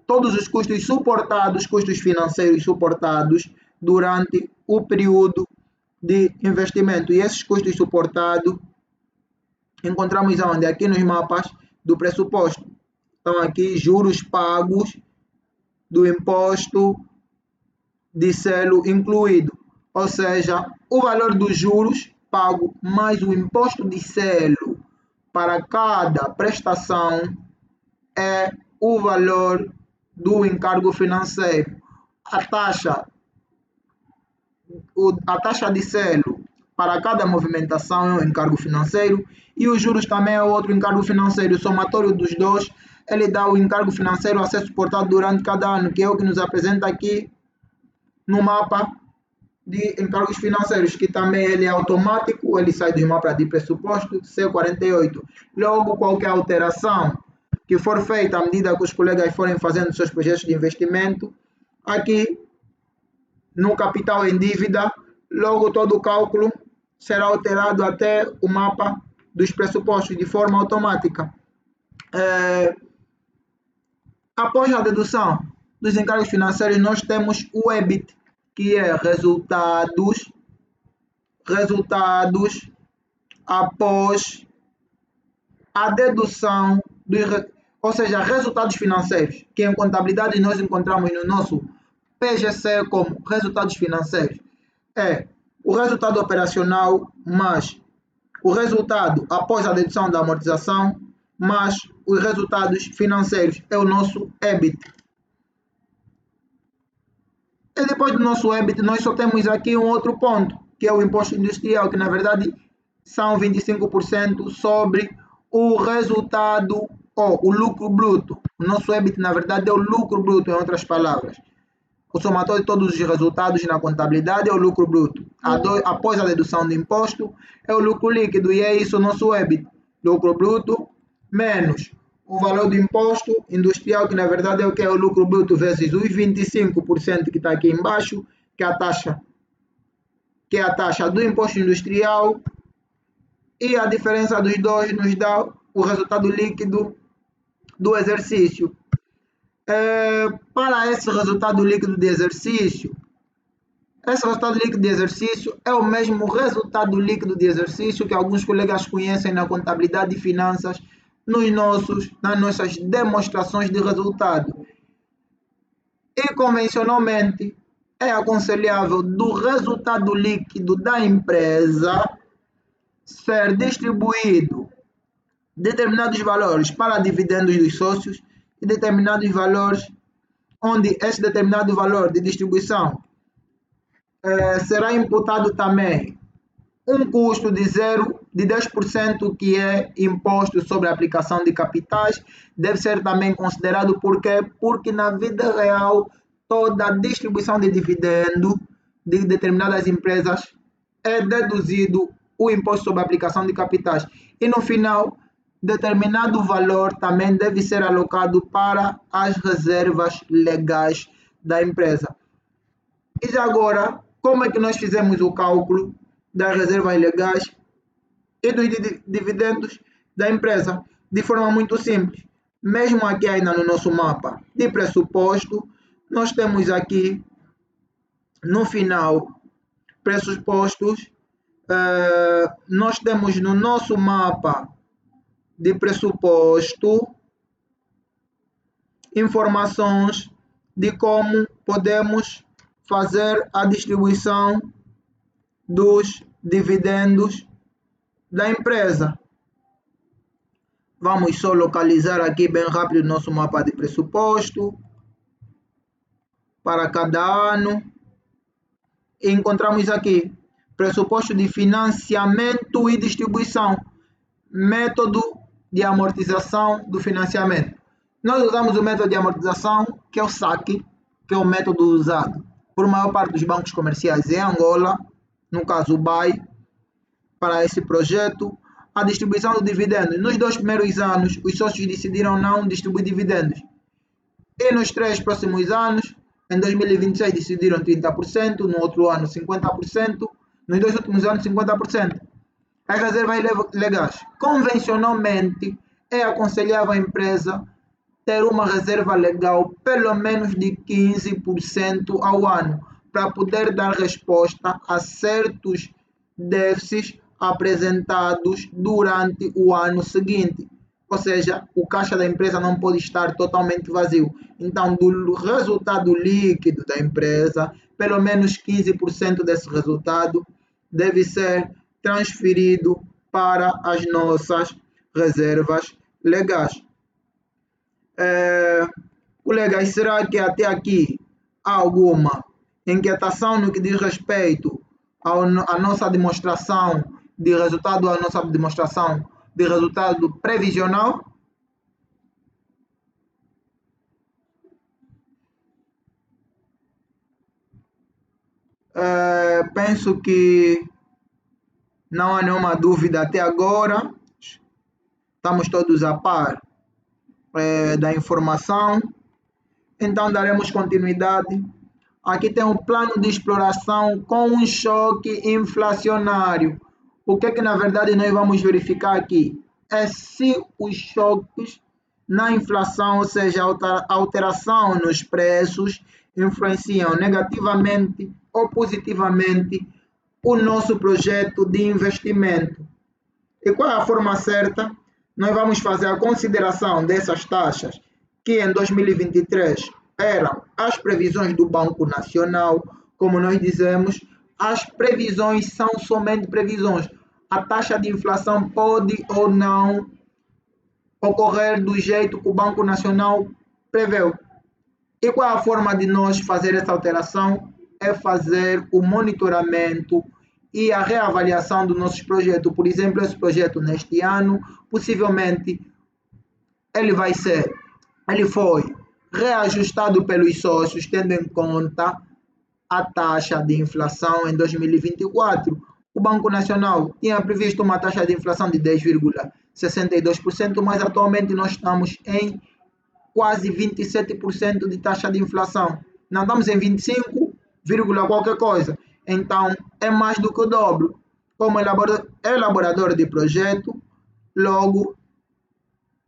todos os custos suportados, custos financeiros suportados durante o período de investimento. E esses custos suportados encontramos onde? Aqui nos mapas do pressuposto. Então aqui juros pagos do imposto de selo incluído, ou seja, o valor dos juros pago mais o imposto de selo para cada prestação é o valor do encargo financeiro. A taxa de selo para cada movimentação é um encargo financeiro e os juros também é outro encargo financeiro. O somatório dos dois, ele dá o encargo financeiro a ser suportado durante cada ano, que é o que nos apresenta aqui no mapa de encargos financeiros, que também ele é automático, ele sai do mapa de pressuposto C48. Logo, qualquer alteração que for feita à medida que os colegas forem fazendo seus projetos de investimento, aqui no capital em dívida, logo todo o cálculo será alterado até o mapa dos pressupostos de forma automática. Após a dedução dos encargos financeiros, nós temos o EBIT, que é resultados após a dedução ou seja, resultados financeiros, que em contabilidade nós encontramos no nosso PGC como resultados financeiros. É o resultado operacional mais o resultado após a dedução da amortização mais os resultados financeiros, é o nosso EBIT. E depois do nosso EBIT, nós só temos aqui um outro ponto, que é o imposto industrial, que na verdade são 25% sobre o resultado ou o lucro bruto. O nosso EBIT, na verdade, é o lucro bruto, em outras palavras. O somatório de todos os resultados na contabilidade é o lucro bruto. Após a dedução do imposto, é o lucro líquido, e é isso o nosso EBIT. Lucro bruto menos o valor do imposto industrial, que na verdade é o que é o lucro bruto vezes os 25% que está aqui embaixo, que é a taxa do imposto industrial, e a diferença dos dois nos dá o resultado líquido do exercício. Para esse resultado líquido de exercício, esse resultado líquido de exercício é o mesmo resultado líquido de exercício que alguns colegas conhecem na contabilidade e finanças nas nossas demonstrações de resultado. E convencionalmente é aconselhável do resultado líquido da empresa ser distribuído determinados valores para dividendos dos sócios e determinados valores onde esse determinado valor de distribuição será imputado também um custo de 10% que é imposto sobre a aplicação de capitais, deve ser também considerado porque na vida real toda a distribuição de dividendo de determinadas empresas é deduzido o imposto sobre a aplicação de capitais e no final determinado valor também deve ser alocado para as reservas legais da empresa. E já agora, como é que nós fizemos o cálculo das reservas legais e dos dividendos da empresa? De forma muito simples. Mesmo aqui ainda no nosso mapa de pressuposto, nós temos aqui no final pressupostos, nós temos no nosso mapa de pressuposto informações de como podemos fazer a distribuição dos dividendos da empresa. Vamos só localizar aqui bem rápido o nosso mapa de pressuposto para cada ano. E encontramos aqui pressuposto de financiamento e distribuição, método de amortização do financiamento. Nós usamos o método de amortização, que é o SAC, que é o método usado por maior parte dos bancos comerciais em Angola, no caso o BAE, para esse projeto. A distribuição do dividendo. Nos 2 primeiros anos, os sócios decidiram não distribuir dividendos. E nos 3 próximos anos, em 2026 decidiram 30%, no outro ano 50%, nos 2 últimos anos 50%. As reservas legais. Convencionalmente, é aconselhável a empresa ter uma reserva legal pelo menos de 15% ao ano, para poder dar resposta a certos déficits apresentados durante o ano seguinte. Ou seja, o caixa da empresa não pode estar totalmente vazio. Então, do resultado líquido da empresa, pelo menos 15% desse resultado deve ser transferido para as nossas reservas legais. Colegas, será que até aqui há alguma inquietação no que diz respeito à nossa demonstração de resultado, à nossa demonstração de resultado previsional? Penso que não há nenhuma dúvida até agora. Estamos todos a par da informação. Então daremos continuidade. Aqui tem um plano de exploração com um choque inflacionário. O que é que na verdade nós vamos verificar aqui? É se os choques na inflação, ou seja, a alteração nos preços, influenciam negativamente ou positivamente o nosso projeto de investimento. E qual é a forma certa? Nós vamos fazer a consideração dessas taxas, que em 2023 eram as previsões do Banco Nacional. Como nós dizemos, as previsões são somente previsões. A taxa de inflação pode ou não ocorrer do jeito que o Banco Nacional preveu. E qual é a forma de nós fazer essa alteração? É fazer o monitoramento e a reavaliação dos nossos projetos. Por exemplo, esse projeto neste ano, possivelmente, ele foi reajustado pelos sócios, tendo em conta a taxa de inflação em 2024. O Banco Nacional tinha previsto uma taxa de inflação de 10,62%, mas atualmente nós estamos em quase 27% de taxa de inflação. Não estamos em 25, qualquer coisa. Então, é mais do que o dobro. Como elaborador de projeto, logo,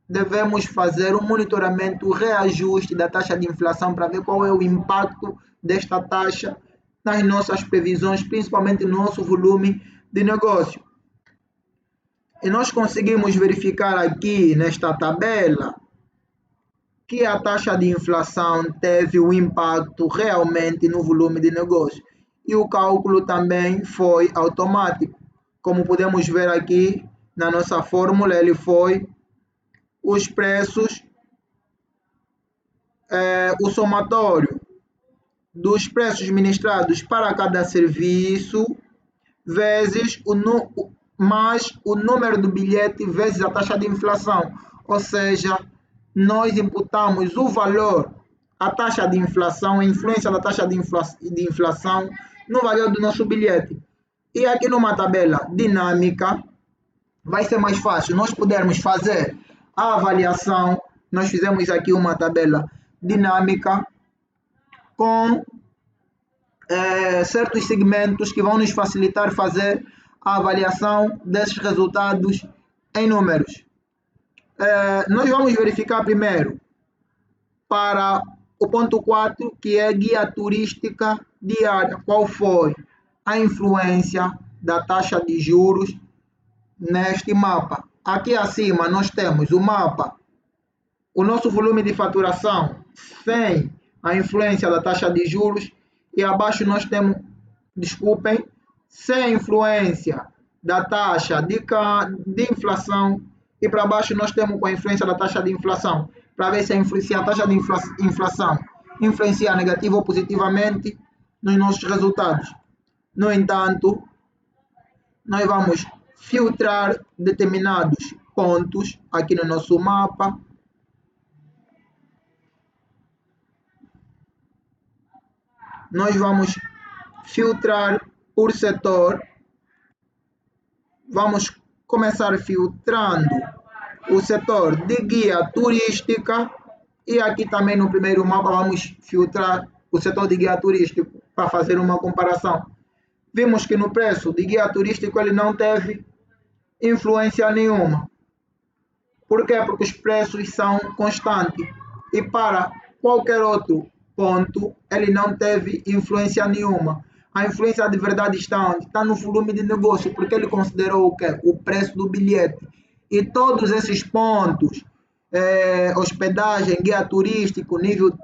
devemos fazer um monitoramento, reajuste da taxa de inflação para ver qual é o impacto desta taxa nas nossas previsões, principalmente no nosso volume de negócio. E nós conseguimos verificar aqui nesta tabela que a taxa de inflação teve um impacto realmente no volume de negócio. E o cálculo também foi automático. Como podemos ver aqui na nossa fórmula, ele foi os preços, o somatório dos preços ministrados para cada serviço vezes mais o número do bilhete vezes a taxa de inflação. Ou seja, nós imputamos o valor, a taxa de inflação, a influência da taxa de inflação no valor do nosso bilhete. E aqui numa tabela dinâmica, vai ser mais fácil nós podermos fazer a avaliação. Nós fizemos aqui uma tabela dinâmica com certos segmentos que vão nos facilitar fazer a avaliação desses resultados em números. Nós vamos verificar primeiro para o ponto 4, que é guia turística diária. Qual foi a influência da taxa de juros neste mapa? Aqui acima nós temos o mapa, o nosso volume de faturação sem a influência da taxa de juros, e abaixo nós temos, sem influência da taxa de inflação, e para baixo nós temos com a influência da taxa de inflação, para ver se a taxa de inflação influencia negativo ou positivamente nos nossos resultados. No entanto, nós vamos filtrar determinados pontos aqui no nosso mapa. Nós vamos filtrar por setor. Vamos começar filtrando o setor de guia turística, e aqui também no primeiro mapa vamos filtrar o setor de guia turístico para fazer uma comparação. Vimos que no preço de guia turístico ele não teve influência nenhuma. Por quê? Porque os preços são constantes, e para qualquer outro ponto ele não teve influência nenhuma. A influência de verdade está onde? Está no volume de negócio, porque ele considerou o quê? O preço do bilhete. E todos esses pontos, hospedagem, guia turístico, nível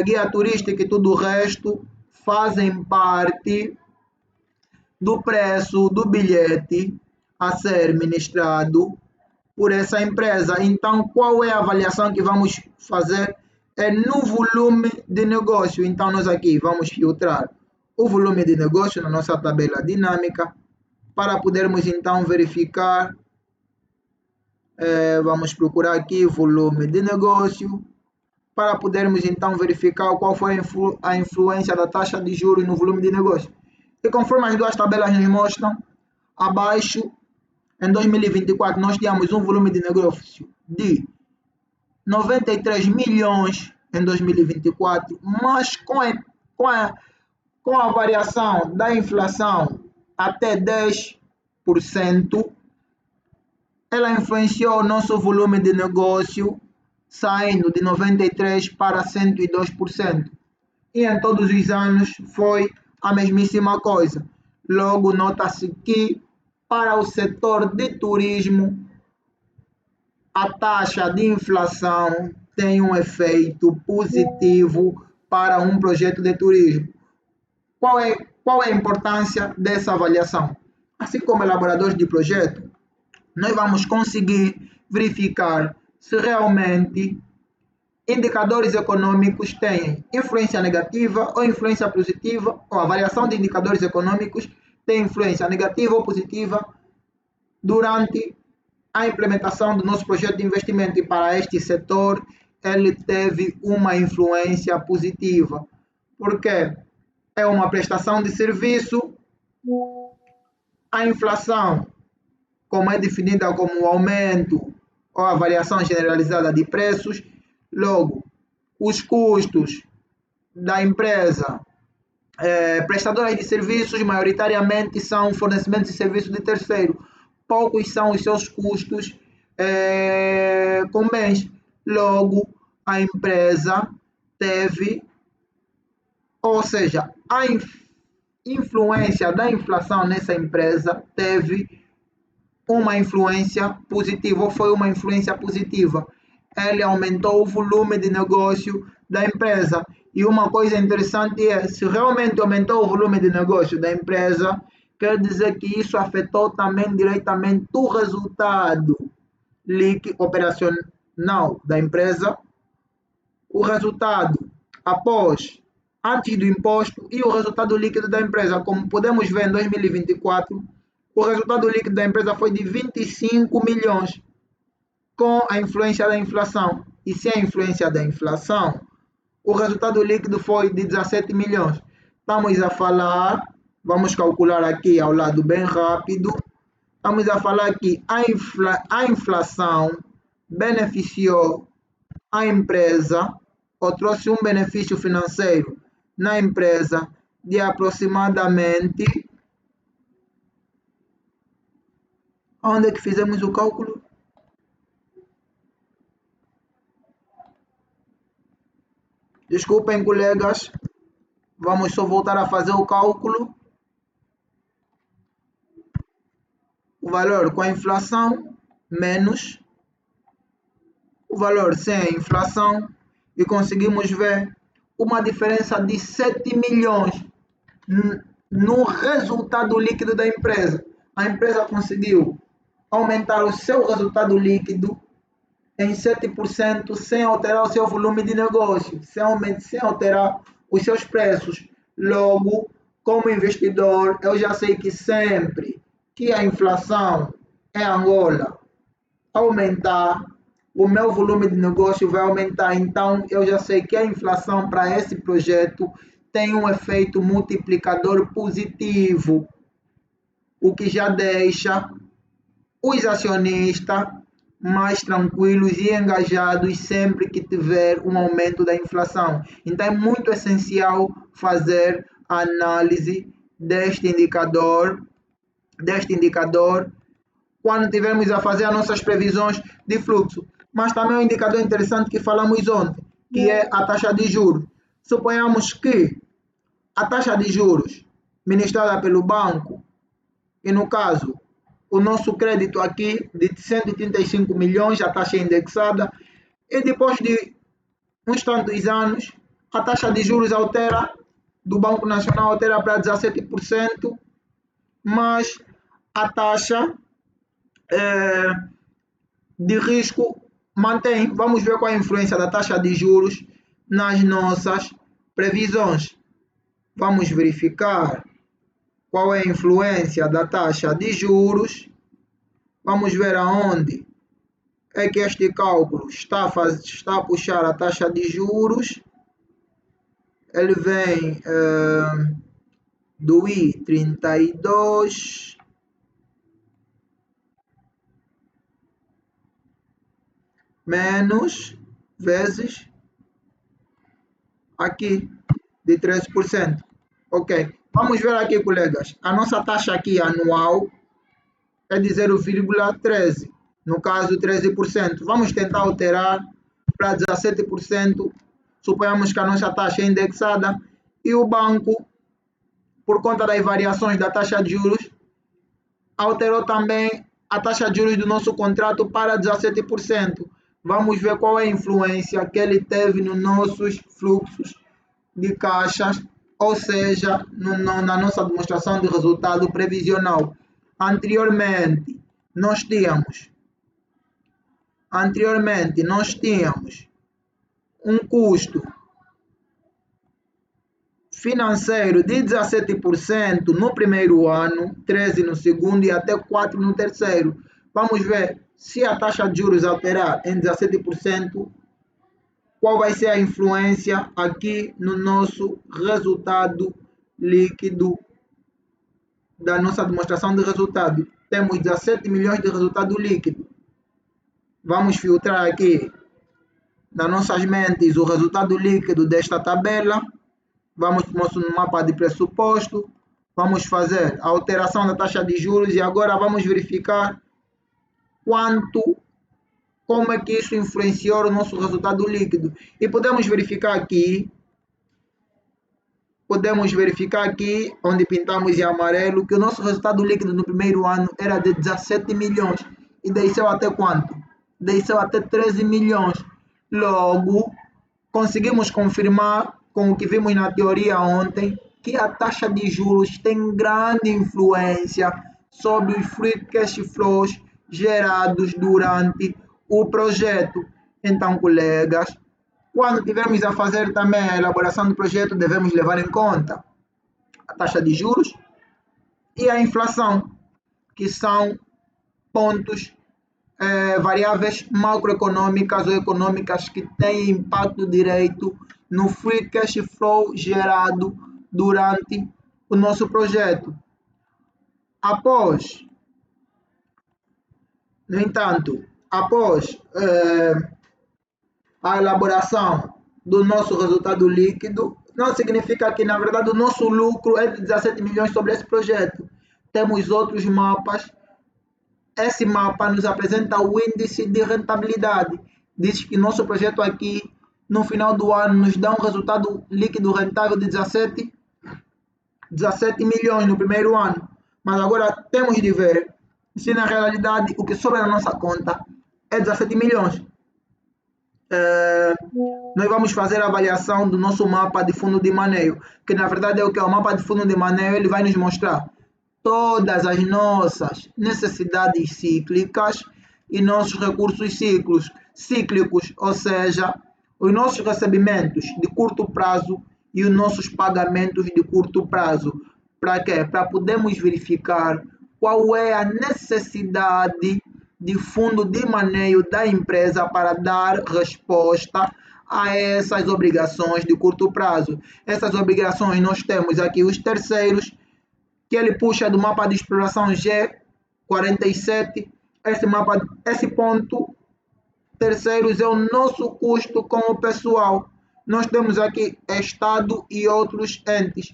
guia turístico e tudo o resto, fazem parte do preço do bilhete a ser ministrado por essa empresa. Então, qual é a avaliação que vamos fazer? É no volume de negócio. Então, nós aqui vamos filtrar o volume de negócio na nossa tabela dinâmica para podermos então verificar. Vamos procurar aqui volume de negócio para podermos então verificar qual foi a influência da taxa de juros no volume de negócio. E conforme as duas tabelas nos mostram, abaixo, em 2024, nós tínhamos um volume de negócio de 93 milhões em 2024, mas com a variação da inflação até 10%, ela influenciou o nosso volume de negócio saindo de 93% para 102%. E em todos os anos foi a mesmíssima coisa. Logo, nota-se que para o setor de turismo, a taxa de inflação tem um efeito positivo para um projeto de turismo. Qual é a importância dessa avaliação? Assim como elaboradores de projeto, nós vamos conseguir verificar se realmente indicadores econômicos têm influência negativa ou influência positiva, ou a variação de indicadores econômicos tem influência negativa ou positiva durante a implementação do nosso projeto de investimento, e para este setor ele teve uma influência positiva, porque é uma prestação de serviço. A inflação, como é definida como o aumento ou a variação generalizada de preços, logo, os custos da empresa prestadora de serviços maioritariamente são fornecimentos de serviços de terceiro, poucos são os seus custos com bens. Logo, a empresa teve, ou seja, a influência da inflação nessa empresa teve uma influência positiva, ou foi uma influência positiva. Ele aumentou o volume de negócio da empresa. E uma coisa interessante é, se realmente aumentou o volume de negócio da empresa, quer dizer que isso afetou também diretamente o resultado operacional da empresa, o resultado antes do imposto e o resultado líquido da empresa. Como podemos ver em 2024, o resultado líquido da empresa foi de 25 milhões, com a influência da inflação. E sem a influência da inflação, o resultado líquido foi de 17 milhões. Estamos a falar, vamos calcular aqui ao lado bem rápido, estamos a falar que a inflação beneficiou a empresa, ou trouxe um benefício financeiro na empresa de aproximadamente... Onde é que fizemos o cálculo? Desculpem, colegas, vamos só voltar a fazer o cálculo. O valor com a inflação menos o valor sem a inflação, e conseguimos ver uma diferença de 7 milhões no resultado líquido da empresa. A empresa conseguiu aumentar o seu resultado líquido em 7% sem alterar o seu volume de negócio, sem alterar os seus preços. Logo, como investidor, eu já sei que sempre que a inflação em Angola aumentar, o meu volume de negócio vai aumentar. Então, eu já sei que a inflação para esse projeto tem um efeito multiplicador positivo, o que já deixa os acionistas mais tranquilos e engajados sempre que tiver um aumento da inflação. Então, é muito essencial fazer a análise deste indicador quando tivermos a fazer as nossas previsões de fluxo. Mas também um indicador interessante que falamos ontem, que é a taxa de juros. Suponhamos que a taxa de juros ministrada pelo banco, e no caso, o nosso crédito aqui de 135 milhões, a taxa indexada, e depois de uns tantos anos, a taxa de juros do Banco Nacional altera para 17%, mas a taxa de risco mantém. Vamos ver qual é a influência da taxa de juros nas nossas previsões. Vamos verificar qual é a influência da taxa de juros. Vamos ver aonde é que este cálculo está a puxar a taxa de juros. Ele vem do I32 menos vezes aqui de 13%. Ok, vamos ver aqui, colegas, a nossa taxa aqui anual é de 0,13, no caso 13%. Vamos tentar alterar para 17%, suponhamos que a nossa taxa é indexada, e o banco, por conta das variações da taxa de juros, alterou também a taxa de juros do nosso contrato para 17%. Vamos ver qual é a influência que ele teve nos nossos fluxos de caixas, ou seja, na nossa demonstração de resultado previsional. Anteriormente, nós tínhamos um custo financeiro de 17% no primeiro ano, 13% no segundo e até 4% no terceiro. Vamos ver se a taxa de juros alterar em 17%, qual vai ser a influência aqui no nosso resultado líquido da nossa demonstração de resultado. Temos 17 milhões de resultado líquido. Vamos filtrar aqui nas nossas mentes o resultado líquido desta tabela. Vamos para o nosso mapa de pressuposto. Vamos fazer a alteração da taxa de juros e agora vamos verificar como é que isso influenciou o nosso resultado líquido. E podemos verificar aqui, onde pintamos em amarelo, que o nosso resultado líquido no primeiro ano era de 17 milhões e desceu até quanto? Desceu até 13 milhões. Logo, conseguimos confirmar com o que vimos na teoria ontem, que a taxa de juros tem grande influência sobre os free cash flows gerados durante o projeto. Então, colegas, quando tivermos a fazer também a elaboração do projeto, devemos levar em conta a taxa de juros e a inflação, que são pontos variáveis macroeconômicas ou econômicas que têm impacto direto no free cash flow gerado durante o nosso projeto. No entanto, após a elaboração do nosso resultado líquido, não significa que, na verdade, o nosso lucro é de 17 milhões sobre esse projeto. Temos outros mapas. Esse mapa nos apresenta o índice de rentabilidade. Diz que nosso projeto aqui, no final do ano, nos dá um resultado líquido rentável de 17 milhões no primeiro ano. Mas agora temos de ver se na realidade o que sobra na nossa conta é 17 milhões. Nós vamos fazer a avaliação do nosso mapa de fundo de maneio, que na verdade é o que é o mapa de fundo de maneio. Ele vai nos mostrar todas as nossas necessidades cíclicas e nossos recursos cíclicos, ou seja, os nossos recebimentos de curto prazo e os nossos pagamentos de curto prazo. Para quê? Para podermos verificar qual é a necessidade de fundo de maneio da empresa para dar resposta a essas obrigações de curto prazo. Essas obrigações nós temos aqui os terceiros, que ele puxa do mapa de exploração G47. Esse ponto terceiros é o nosso custo com o pessoal. Nós temos aqui Estado e outros entes.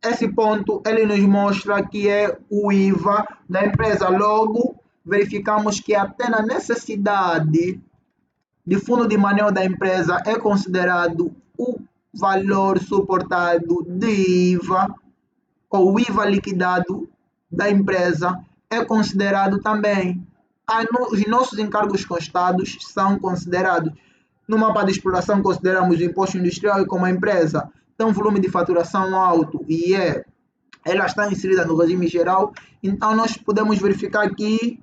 Esse ponto ele nos mostra que é o IVA da empresa. Logo, verificamos que até na necessidade de fundo de maneio da empresa é considerado o valor suportado de IVA, ou o IVA liquidado da empresa é considerado também. Os nossos encargos constados são considerados. No mapa de exploração consideramos o imposto industrial e como a empresa tem um volume de faturação alto e ela está inserida no regime geral, então nós podemos verificar aqui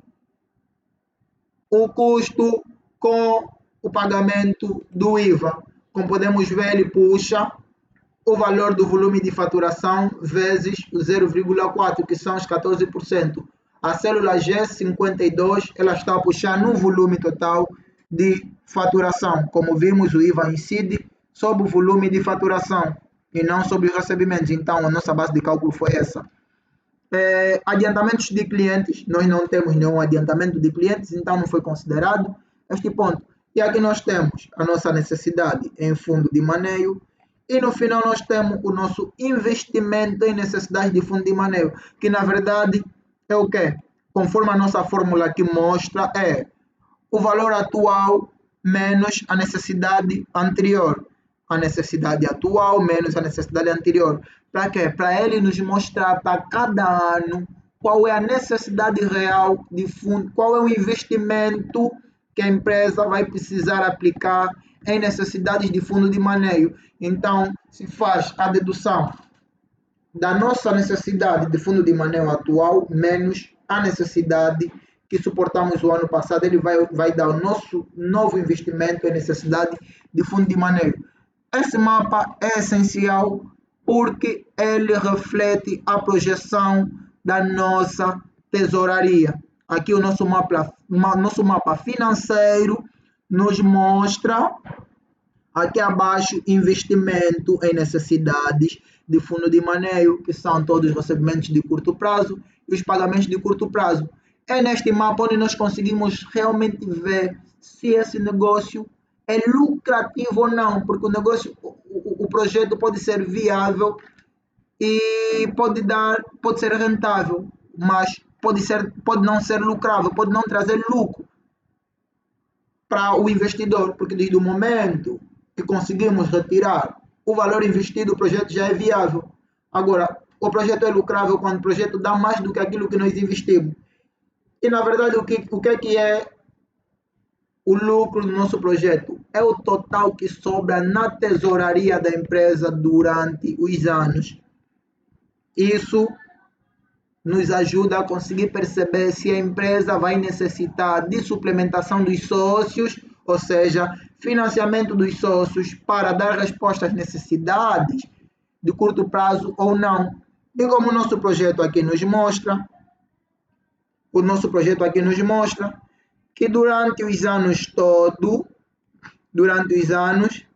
o custo com o pagamento do IVA. Como podemos ver, ele puxa o valor do volume de faturação vezes o 0,4, que são os 14%. A célula G52, ela está a puxar no volume total de faturação. Como vimos, o IVA incide sobre o volume de faturação e não sobre os recebimentos. Então, a nossa base de cálculo foi essa. Adiantamentos de clientes, nós não temos nenhum adiantamento de clientes, então não foi considerado este ponto. E aqui nós temos a nossa necessidade em fundo de maneio e no final nós temos o nosso investimento em necessidade de fundo de maneio, que na verdade é o quê? Conforme a nossa fórmula que mostra, é o valor atual menos a necessidade anterior. A necessidade atual menos a necessidade anterior. Para quê? Para ele nos mostrar para cada ano qual é a necessidade real de fundo, qual é o investimento que a empresa vai precisar aplicar em necessidades de fundo de maneio. Então, se faz a dedução da nossa necessidade de fundo de maneio atual menos a necessidade que suportamos o ano passado, ele vai dar o nosso novo investimento em necessidade de fundo de maneio. Esse mapa é essencial porque ele reflete a projeção da nossa tesouraria. Aqui o nosso mapa financeiro nos mostra aqui abaixo investimento em necessidades de fundo de maneio, que são todos os recebimentos de curto prazo e os pagamentos de curto prazo. É neste mapa onde nós conseguimos realmente ver se esse negócio é lucrativo ou não, porque o projeto pode ser viável e pode ser rentável, mas pode não ser lucrável, pode não trazer lucro para o investidor, porque desde o momento que conseguimos retirar o valor investido, o projeto já é viável. Agora, o projeto é lucrável quando o projeto dá mais do que aquilo que nós investimos. E, na verdade, o que é o lucro do nosso projeto? É o total que sobra na tesouraria da empresa durante os anos. Isso nos ajuda a conseguir perceber se a empresa vai necessitar de suplementação dos sócios, ou seja, financiamento dos sócios para dar resposta às necessidades de curto prazo ou não. E como o nosso projeto aqui nos mostra, que durante os anos,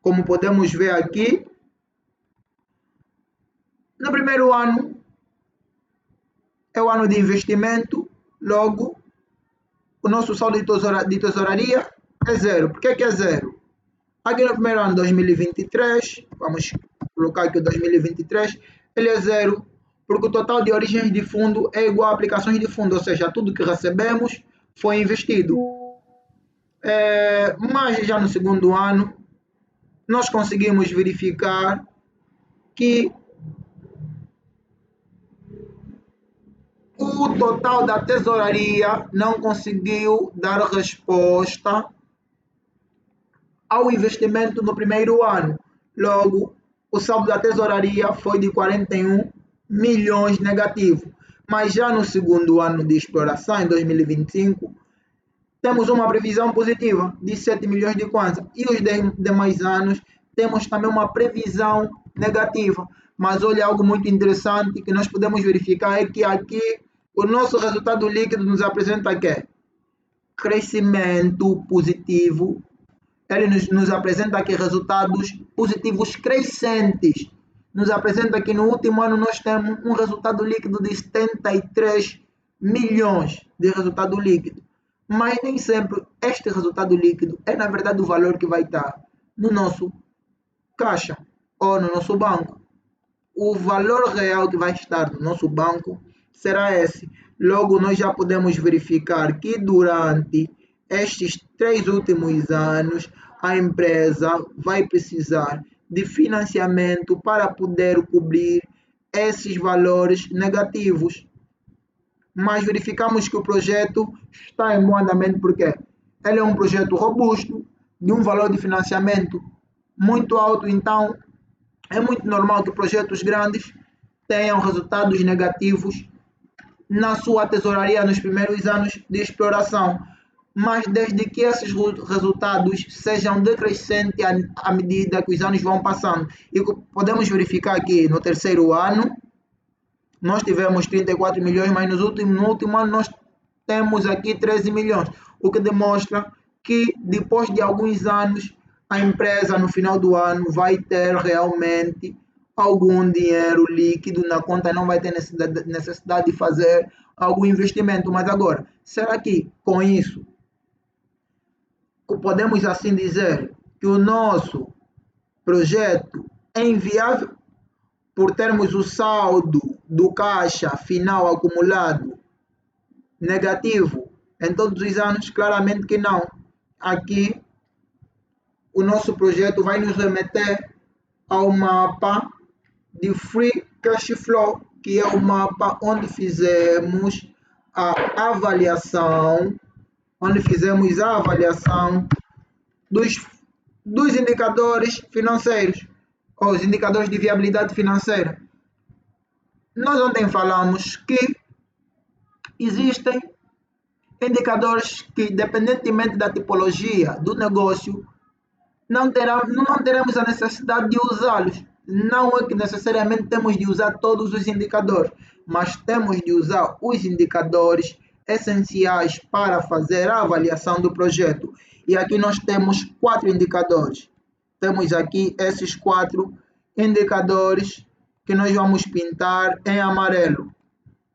como podemos ver aqui, no primeiro ano é o ano de investimento, logo o nosso saldo de tesouraria é zero. Por que é zero? Aqui no primeiro ano, 2023, vamos colocar aqui o 2023, ele é zero, porque o total de origens de fundo é igual a aplicações de fundo, ou seja, tudo que recebemos foi investido. Mas já no segundo ano, nós conseguimos verificar que o total da tesouraria não conseguiu dar resposta ao investimento no primeiro ano. Logo, o saldo da tesouraria foi de 41 milhões negativo. Mas já no segundo ano de exploração, em 2025, temos uma previsão positiva de 7 milhões de kwanza. E os demais anos temos também uma previsão negativa. Mas olha, algo muito interessante que nós podemos verificar é que aqui o nosso resultado líquido nos apresenta que crescimento positivo. Ele nos apresenta aqui resultados positivos crescentes. Nos apresenta que no último ano nós temos um resultado líquido de 73 milhões de resultado líquido. Mas nem sempre este resultado líquido é, na verdade, o valor que vai estar no nosso caixa ou no nosso banco. O valor real que vai estar no nosso banco será esse. Logo, nós já podemos verificar que durante estes 3 últimos anos, a empresa vai precisar de financiamento para poder cobrir esses valores negativos. Mas verificamos que o projeto está em bom andamento porque ele é um projeto robusto, de um valor de financiamento muito alto, então é muito normal que projetos grandes tenham resultados negativos na sua tesouraria nos primeiros anos de exploração, mas desde que esses resultados sejam decrescentes à medida que os anos vão passando. E podemos verificar que no terceiro ano nós tivemos 34 milhões, mas no último ano nós temos aqui 13 milhões, o que demonstra que depois de alguns anos a empresa no final do ano vai ter realmente algum dinheiro líquido na conta, não vai ter necessidade de fazer algum investimento. Mas agora, será que com isso podemos assim dizer que o nosso projeto é inviável por termos o saldo do caixa final acumulado negativo em todos os anos? Claramente que não. aqui o nosso projeto vai nos remeter ao mapa de Free Cash Flow, que é o mapa onde fizemos a avaliação, dos indicadores financeiros, ou os indicadores de viabilidade financeira. Nós ontem falamos que existem indicadores que, independentemente da tipologia do negócio, não teremos a necessidade de usá-los. Não é que necessariamente temos de usar todos os indicadores, mas temos de usar os indicadores essenciais para fazer a avaliação do projeto. E aqui nós temos 4 indicadores. Temos aqui esses 4 indicadores que nós vamos pintar em amarelo.